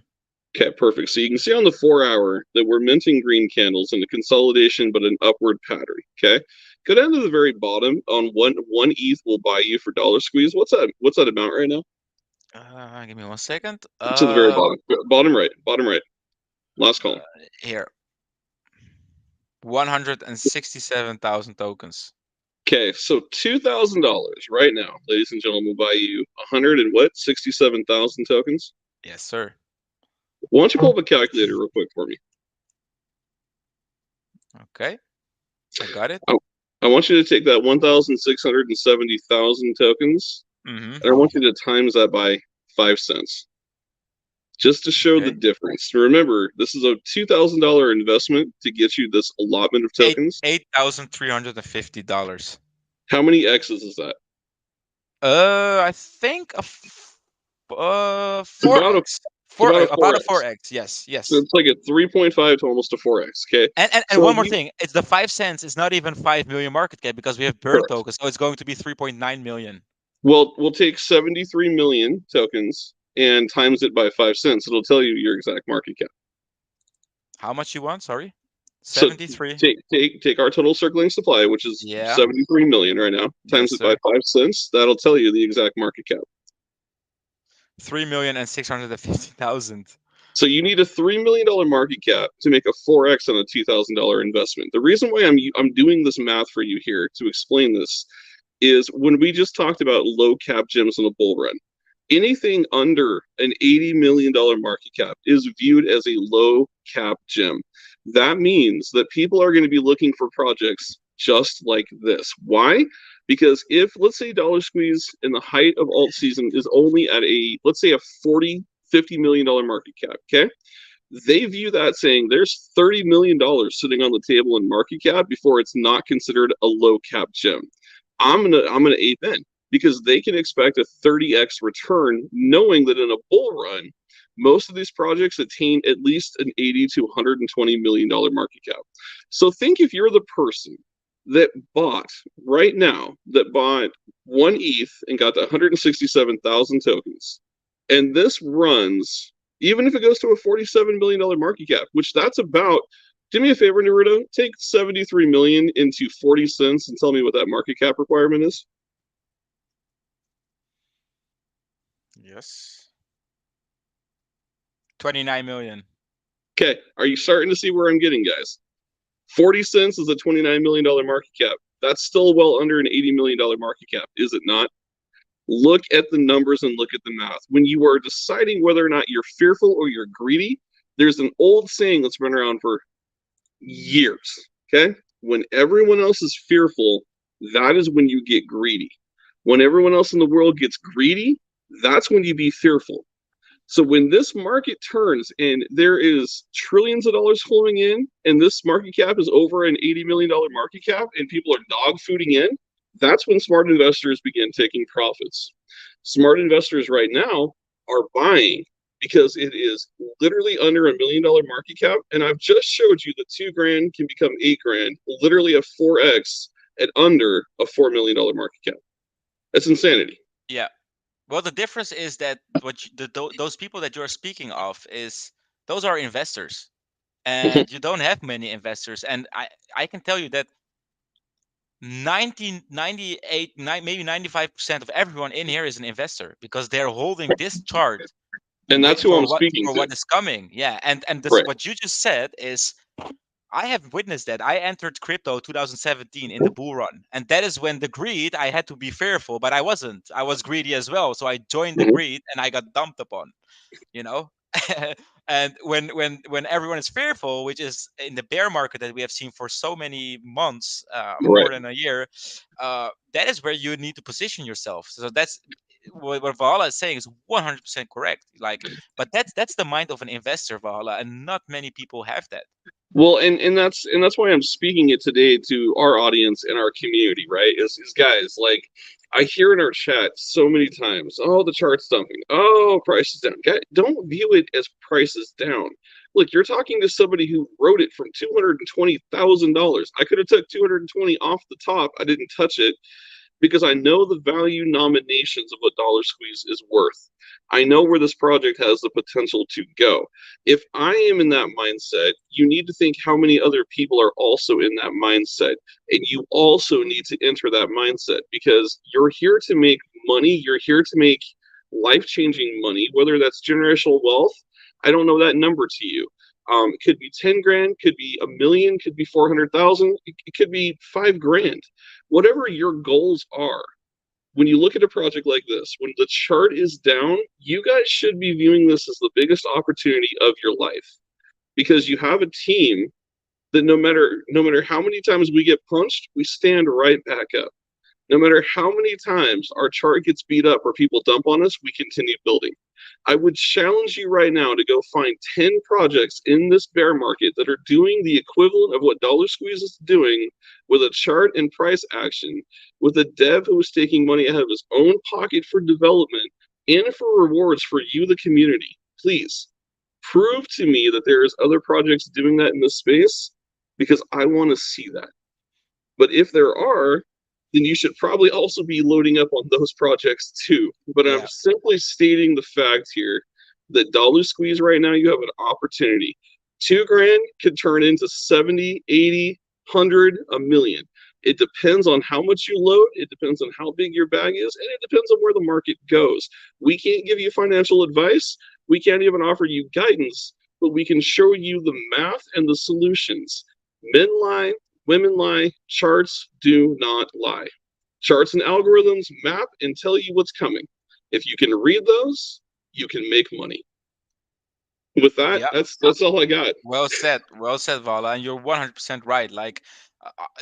Okay, perfect. So you can see on the 4 hour that we're minting green candles in a consolidation, but an upward pattern. Okay, go down to the very bottom. On one ETH will buy you for DollarSqueeze. What's that amount right now? Give me 1 second. To the very bottom, bottom right, last column. Here, 167,000 tokens. Okay, so $2,000 right now, ladies and gentlemen, will buy you 100 and what? 67,000 tokens. Yes, sir. Why don't you pull up a calculator real quick for me? Okay, I got it. I, I want you to take that 1,670,000 tokens, Mm-hmm. and I want you to times that by 5 cents, just to show the Okay. difference. Remember, this is a $2,000 investment to get you this allotment of tokens. $8,350. How many X's is that? I think It's about a 4x. it's about a About a 4x. 4x. Yes, So yes. it's like a 3.5 to almost a 4x. Okay, And so one more you thing, it's the 5 cents is not even 5 million market cap because we have burn correct. tokens, so it's going to be 3.9 million. Well, we'll take 73 million tokens and times it by 5 cents. It'll tell you your exact market cap. How much you want? Sorry, So 73. take our total circulating supply, which is Yeah. 73 million right now, Yes, times it by sir. 5 cents. That'll tell you the exact market cap. 3,650,000. So you need a $3 million market cap to make a 4x on a $2,000 investment. The reason why I'm doing this math for you here to explain this is when we just talked about low cap gems on a bull run. Anything under an $80 million market cap is viewed as a low cap gem. That means that people are going to be looking for projects just like this. Why? Because if, let's say, DollarSqueeze in the height of alt season is only at let's say, a 40, $50 million market cap, okay? They view that saying there's $30 million sitting on the table in market cap before it's not considered a low cap gem. I'm gonna ape in because they can expect a 30x return, knowing that in a bull run, most of these projects attain at least an 80 to $120 million market cap. So think if you're the person that bought right now that bought one ETH and got to 167,000 tokens, and this runs even if it goes to a $47 million market cap, which that's about. Do me a favor, Naruto. Take 73 million into 40 cents and tell me what that market cap requirement is. Yes. 29 million. Okay, are you starting to see where I'm getting, guys? 40 cents is a $29 million market cap. That's still well under an $80 million market cap, is it not? Look at the numbers and look at the math. When you are deciding whether or not you're fearful or you're greedy, there's an old saying that's been around for years. Okay? When everyone else is fearful, that is when you get greedy. When everyone else in the world gets greedy, that's when you be fearful. So when this market turns and there is trillions of dollars flowing in, and this market cap is over an $80 million market cap, and people are dog fooding in, that's when smart investors begin taking profits. Smart investors right now are buying because it is literally under $1 million market cap, and I've just showed you that 2 grand can become 8 grand, literally a 4x at under a $4 million market cap. That's insanity. Yeah. Well, the difference is that those people that you're speaking of is those are investors, and you don't have many investors. And I can tell you that 98, maybe 95% of everyone in here is an investor because they're holding this chart And that's who I'm speaking for to. what is coming. Yeah, and this Right. what you just said is I have witnessed that. I entered crypto 2017 in the bull run, and that is when the greed. I had to be fearful, but I wasn't. I was greedy as well, so I joined the Mhm. greed, and I got dumped upon. You know, and when everyone is fearful, which is in the bear market that we have seen for so many months, Right. more than a year, that is where you need to position yourself. So that's what Vala is saying is 100% correct. Like, but that's the mind of an investor, Vala, and not many people have that. Well, and that's why I'm speaking it today to our audience and our community, right? Is guys, like, I hear in our chat so many times, oh, the chart's dumping, oh, price is down. Guys, don't view it as price is down. Look, you're talking to somebody who wrote it from $220,000. I could have took 220 off the top. I didn't touch it because I know the value nominations of what Dollar Squeeze is worth. I know where this project has the potential to go. If I am in that mindset, you need to think how many other people are also in that mindset. And you also need to enter that mindset because you're here to make money. You're here to make life changing money, whether that's generational wealth. I don't know that number to you. It could be 10 grand, could be a million, could be 400,000, it could be 5 grand. Whatever your goals are, when you look at a project like this, when the chart is down, you guys should be viewing this as the biggest opportunity of your life because you have a team that no matter how many times we get punched, we stand right back up. No matter how many times our chart gets beat up or people dump on us, we continue building. I would challenge you right now to go find 10 projects in this bear market that are doing the equivalent of what Dollar Squeeze is doing with a chart and price action, with a dev who is taking money out of his own pocket for development and for rewards for you, the community. Please prove to me that there is other projects doing that in this space because I want to see that. But if there are, then you should probably also be loading up on those projects too. But I'm Yeah, simply stating the fact here that Dollar Squeeze right now, you have an opportunity. 2 grand could turn into 70, 80, 100, a million. It depends on how much you load. It depends on how big your bag is. And it depends on where the market goes. We can't give you financial advice. We can't even offer you guidance, but we can show you the math and the solutions. Men lie, women lie, charts do not lie. Charts and algorithms map and tell you what's coming. If you can read those, you can make money. With that, yeah. that's all I got. Well said, Vala, and you're 100% right. Like,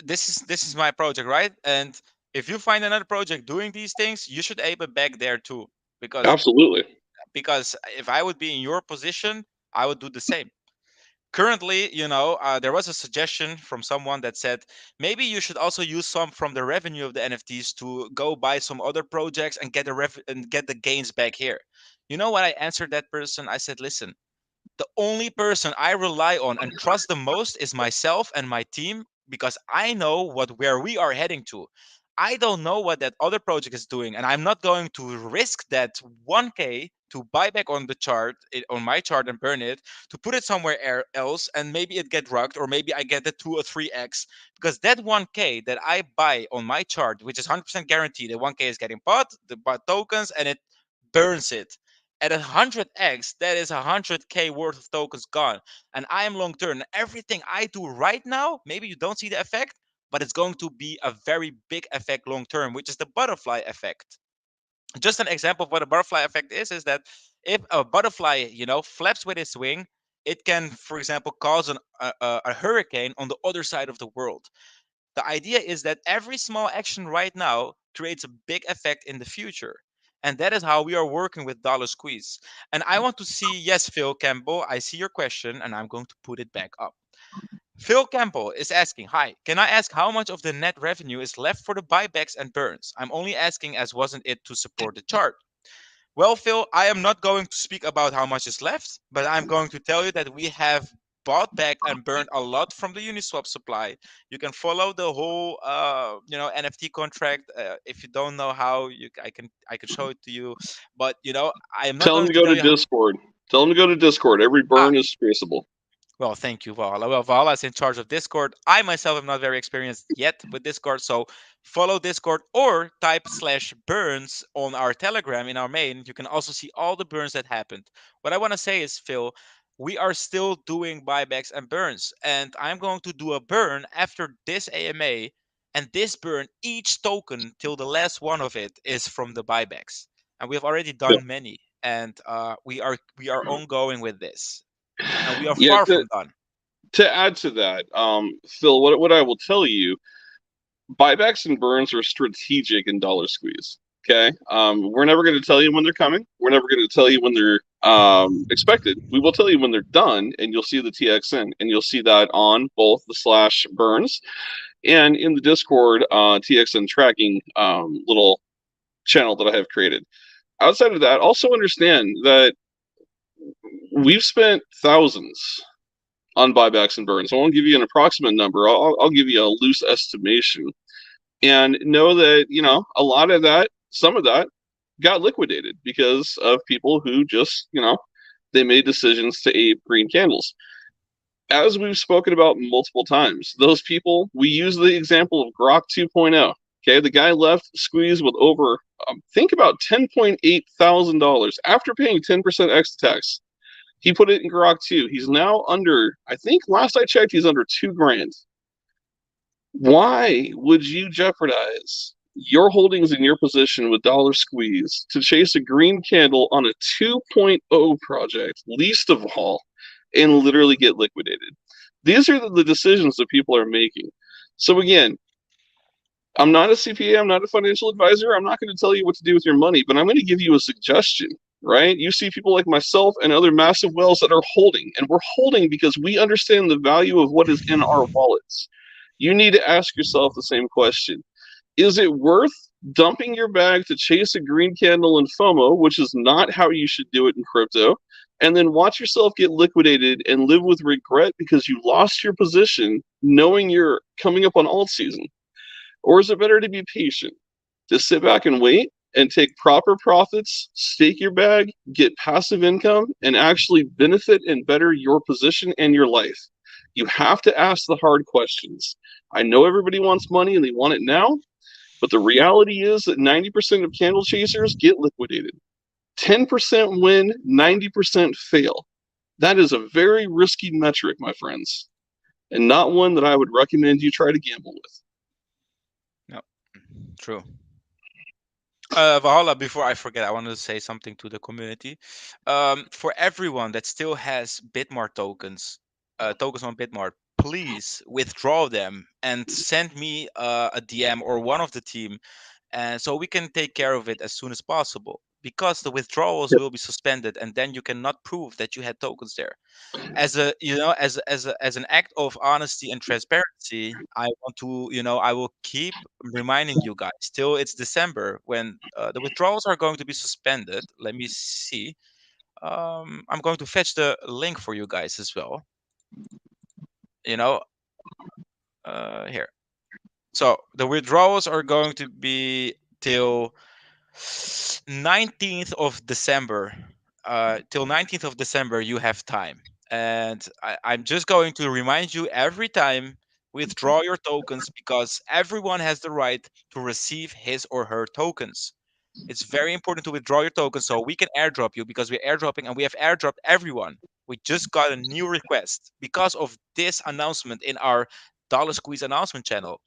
this is my project, right? And if you find another project doing these things, you should aim it back there too, because Absolutely. if I would be in your position, I would do the same. Currently, there was a suggestion from someone that said maybe you should also use some from the revenue of the NFTs to go buy some other projects and get the gains back here. You know what I answered that person? I said, listen, the only person I rely on and trust the most is myself and my team because I know where we are heading to. I don't know what that other project is doing, and I'm not going to risk that 1K to buy back on the chart, on my chart, and burn it to put it somewhere else, and maybe it get rugged, or maybe I get the 2 or 3x because that 1K that I buy on my chart, which is 100% guaranteed, that 1K is getting bought tokens, and it burns it at 100x. That is 100K worth of tokens gone, and I am long term. Everything I do right now, maybe you don't see the effect, but it's going to be a very big effect long term, which is the butterfly effect. Just an example of what a butterfly effect is that if a butterfly, flaps with its wing, it can, for example, cause a hurricane on the other side of the world. The idea is that every small action right now creates a big effect in the future. And that is how we are working with Dollar Squeeze. And I want to see, yes, Phil Campbell, I see your question and I'm going to put it back up. Phil Campbell is asking, hi, can I ask how much of the net revenue is left for the buybacks and burns? I'm only asking as wasn't it to support the chart. Well, Phil, I am not going to speak about how much is left, but I'm going to tell you that we have bought back and burned a lot from the Uniswap supply. You can follow the whole, NFT contract. If you don't know how, I can show it to you. But I am not Tell them going to to go tell to you how. Discord. Tell them to go to Discord. Every Ah, burn is traceable. well, thank you, Vala. Well, Vala is in charge of Discord. I myself am not very experienced yet with Discord, so follow Discord or type /burns on our Telegram in our main. You can also see all the burns that happened. What I want to say is, Phil, we are still doing buybacks and burns, and I'm going to do a burn after this AMA, and this burn, each token till the last one of it is from the buybacks, and we have already Yeah. done many, and we are ongoing with this, and we are Yeah. far To, from done. to add to that, Phil, what I will tell you, buybacks and burns are strategic in Dollar Squeeze. Okay. We're never going to tell you when they're coming. We're never going to tell you when they're expected. We will tell you when they're done, and you'll see the TXN, and you'll see that on both the slash burns and in the Discord TXN tracking little channel that I have created. Outside of that, also understand that we've spent thousands on buybacks and burns. I won't give you an approximate number. I'll give you a loose estimation, and know that a lot of that, some of that, got liquidated because of people who just they made decisions to ape green candles. As we've spoken about multiple times, those people, we use the example of Grok 2.0. Okay, the guy left Squeeze with over, think about $10,800 after paying 10% extra tax. He put it in Grok 2. He's now under, I think last I checked, he's under 2 grand. Why would you jeopardize your holdings in your position with DollarSqueeze to chase a green candle on a 2.0 project, least of all, and literally get liquidated? These are the decisions that people are making. So again, I'm not a CPA, I'm not a financial advisor, I'm not going to tell you what to do with your money, but I'm going to give you a suggestion, right? You see people like myself and other massive whales that are holding, and we're holding because we understand the value of what is in our wallets. You need to ask yourself the same question. Is it worth dumping your bag to chase a green candle in FOMO, which is not how you should do it in crypto, and then watch yourself get liquidated and live with regret because you lost your position knowing you're coming up on alt season? Or is it better to be patient, to sit back and wait and take proper profits, stake your bag, get passive income, and actually benefit and better your position and your life? You have to ask the hard questions. I know everybody wants money and they want it now, but the reality is that 90% of candle chasers get liquidated. 10% win, 90% fail. That is a very risky metric, my friends, and not one that I would recommend you try to gamble with. No, true. Valhalla, before I forget, I wanted to say something to the community. For everyone that still has Bitmart tokens, tokens on Bitmart, please withdraw them and send me a DM or one of the team, and so we can take care of it as soon as possible. Because the withdrawals will be suspended, and then you cannot prove that you had tokens there. As a as an act of honesty and transparency, I want to, I will keep reminding you guys till it's December when the withdrawals are going to be suspended. Let me see. I'm going to fetch the link for you guys as well, you know here. So the withdrawals are going to be till 19th of December. Till 19th of December, you have time. And I'm just going to remind you every time, withdraw your tokens because everyone has the right to receive his or her tokens. It's very important to withdraw your tokens so we can airdrop you because we're airdropping and we have airdropped everyone. We just got a new request because of this announcement in our Dollar Squeeze announcement channel,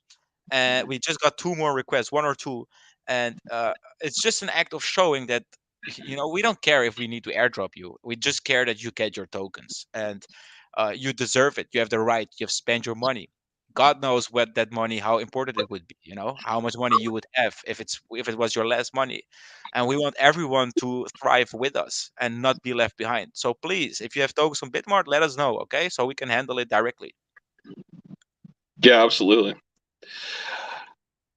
and we just got two more requests, one or two, and it's just an act of showing that we don't care if we need to airdrop you. We just care that you get your tokens, and you deserve it. You have the right. You've spent your money. God knows what that money, how important it would be. How much money you would have if it was your last money, and we want everyone to thrive with us and not be left behind. So please, if you have tokens from Bitmart, let us know, okay? So we can handle it directly. Yeah, absolutely.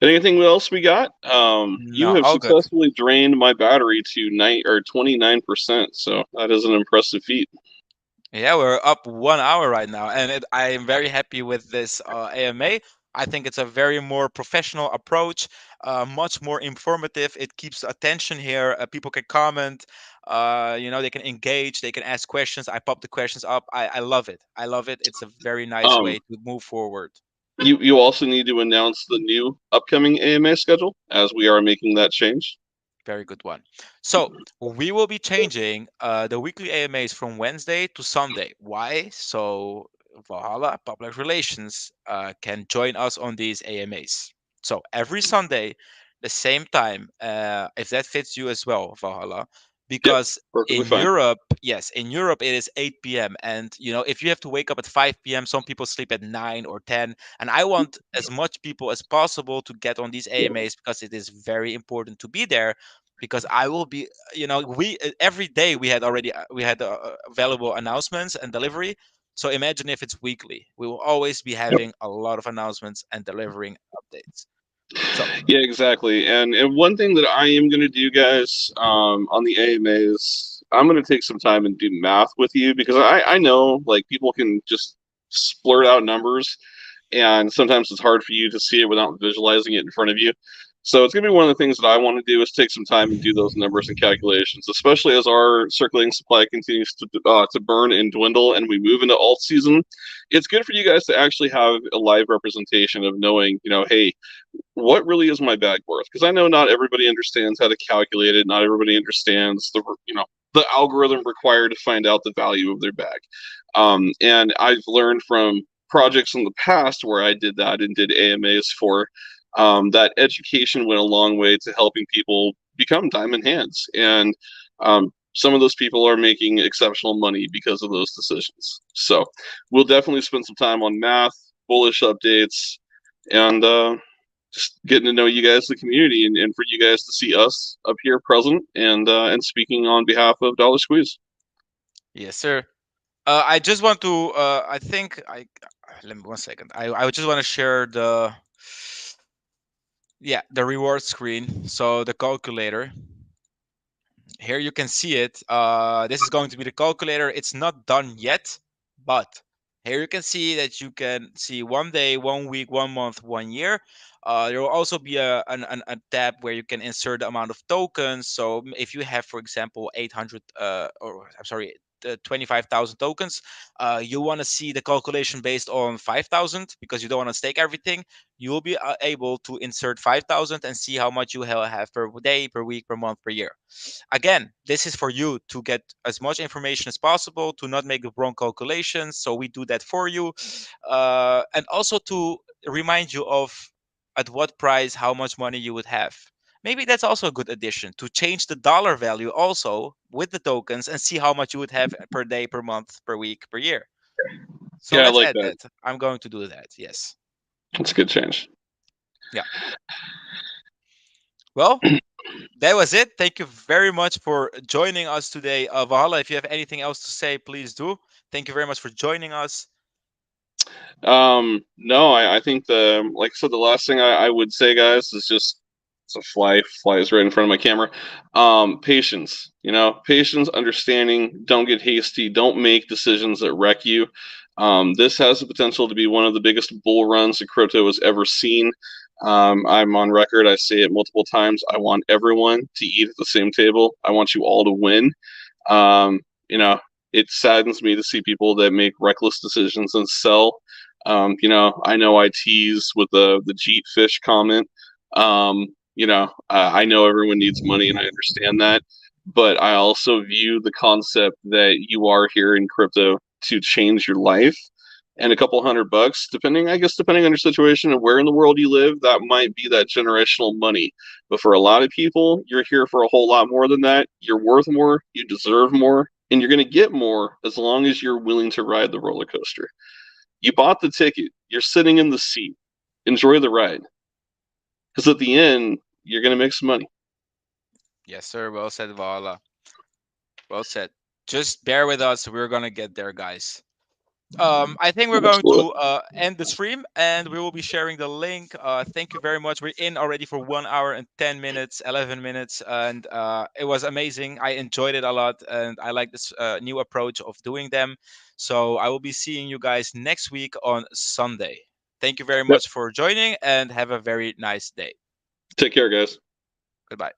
Anything else we got? You No, have all good. successfully drained my battery to 29%, so that is an impressive feat. Yeah, we're up 1 hour right now, and I am very happy with this AMA. I think it's a very more professional approach, much more informative. It keeps attention here. People can comment. They can engage. They can ask questions. I pop the questions up. I love it. I love it. It's a very nice Um, way to move forward. you also need to announce the new upcoming AMA schedule as we are making that change. Very good one. So we will be changing the weekly AMAs from Wednesday to Sunday. Why? So Valhalla Public Relations can join us on these AMAs. So every Sunday, the same time, if that fits you as well, Valhalla, Yep, because perfectly in fine. Europe, yes, in Europe it is 8 p.m. and if you have to wake up at 5 p.m., some people sleep at 9 or 10, and I want as much people as possible to get on these AMAs because it is very important to be there because I will be, we every day we had available announcements and delivery. So imagine if it's weekly. We will always be Yep. having a lot of announcements and delivering updates. So Yeah, exactly. And one thing that I am going to do, guys, on the AMA is I'm going to take some time and do math with you because I know like people can just splurt out numbers, and sometimes it's hard for you to see it without visualizing it in front of you. So it's going to be one of the things that I want to do is take some time and do those numbers and calculations, especially as our circulating supply continues to burn and dwindle, and we move into alt season. It's good for you guys to actually have a live representation of knowing, hey, what really is my bag worth? Because I know not everybody understands how to calculate it. Not everybody understands the algorithm required to find out the value of their bag. And I've learned from projects in the past where I did that and did AMAs for that education went a long way to helping people become diamond hands. And some of those people are making exceptional money because of those decisions. So we'll definitely spend some time on math, bullish updates, and just getting to know you guys, the community, and for you guys to see us up here present and speaking on behalf of Dollar Squeeze. yes, sir. I just want to. I think I. Let me 1 second. I just want to share the reward screen. So the calculator. Here you can see it. This is going to be the calculator. It's not done yet, but here you can see that you can see 1 day, 1 week, 1 month, 1 year. There will also be a tab where you can insert the amount of tokens. So if you have, for example, 800 or I'm sorry, 25,000 tokens, you want to see the calculation based on 5,000 because you don't want to stake everything. You will be able to insert 5,000 and see how much you have per day, per week, per month, per year. Again, this is for you to get as much information as possible, to not make the wrong calculations. So we do that for you, and also to remind you of at what price how much money you would have. Maybe that's also a good addition to change the dollar value also with the tokens and see how much you would have per day, per month, per week, per year. So Yeah, I let's like add that. that. I'm going to do that. Yes. It's a good change. Yeah. Well, that was it. Thank you very much for joining us today. Valhalla, if you have anything else to say, please do. Thank you very much for joining us. No, I think like I said, the last thing I would say, guys, is just it's a fly is right in front of my camera. Patience, patience, understanding. Don't get hasty. Don't make decisions that wreck you. This has the potential to be one of the biggest bull runs that crypto has ever seen. I'm on record. I say it multiple times. I want everyone to eat at the same table. I want you all to win. Um, you know, it saddens me to see people that make reckless decisions and sell. I know I tease with the Jeet Fish comment. I know everyone needs money, and I understand that. But I also view the concept that you are here in crypto to change your life. And a couple $100, depending on your situation and where in the world you live, that might be that generational money. But for a lot of people, you're here for a whole lot more than that. You're worth more, you deserve more, and you're going to get more as long as you're willing to ride the roller coaster. You bought the ticket. You're sitting in the seat. Enjoy the ride. Because at the end, you're going to make some money. Yes, sir. Well said, Valhalla. Well said. Just bear with us. We're going to get there, guys. I think we're going Absolutely. to end the stream and we will be sharing the link. Thank you very much. We're in already for 1 hour and 10 minutes, 11 minutes, and it was amazing. I enjoyed it a lot and I like this new approach of doing them. So I will be seeing you guys next week on Sunday. Thank you very Yep. much for joining and have a very nice day. Take care, guys. Goodbye.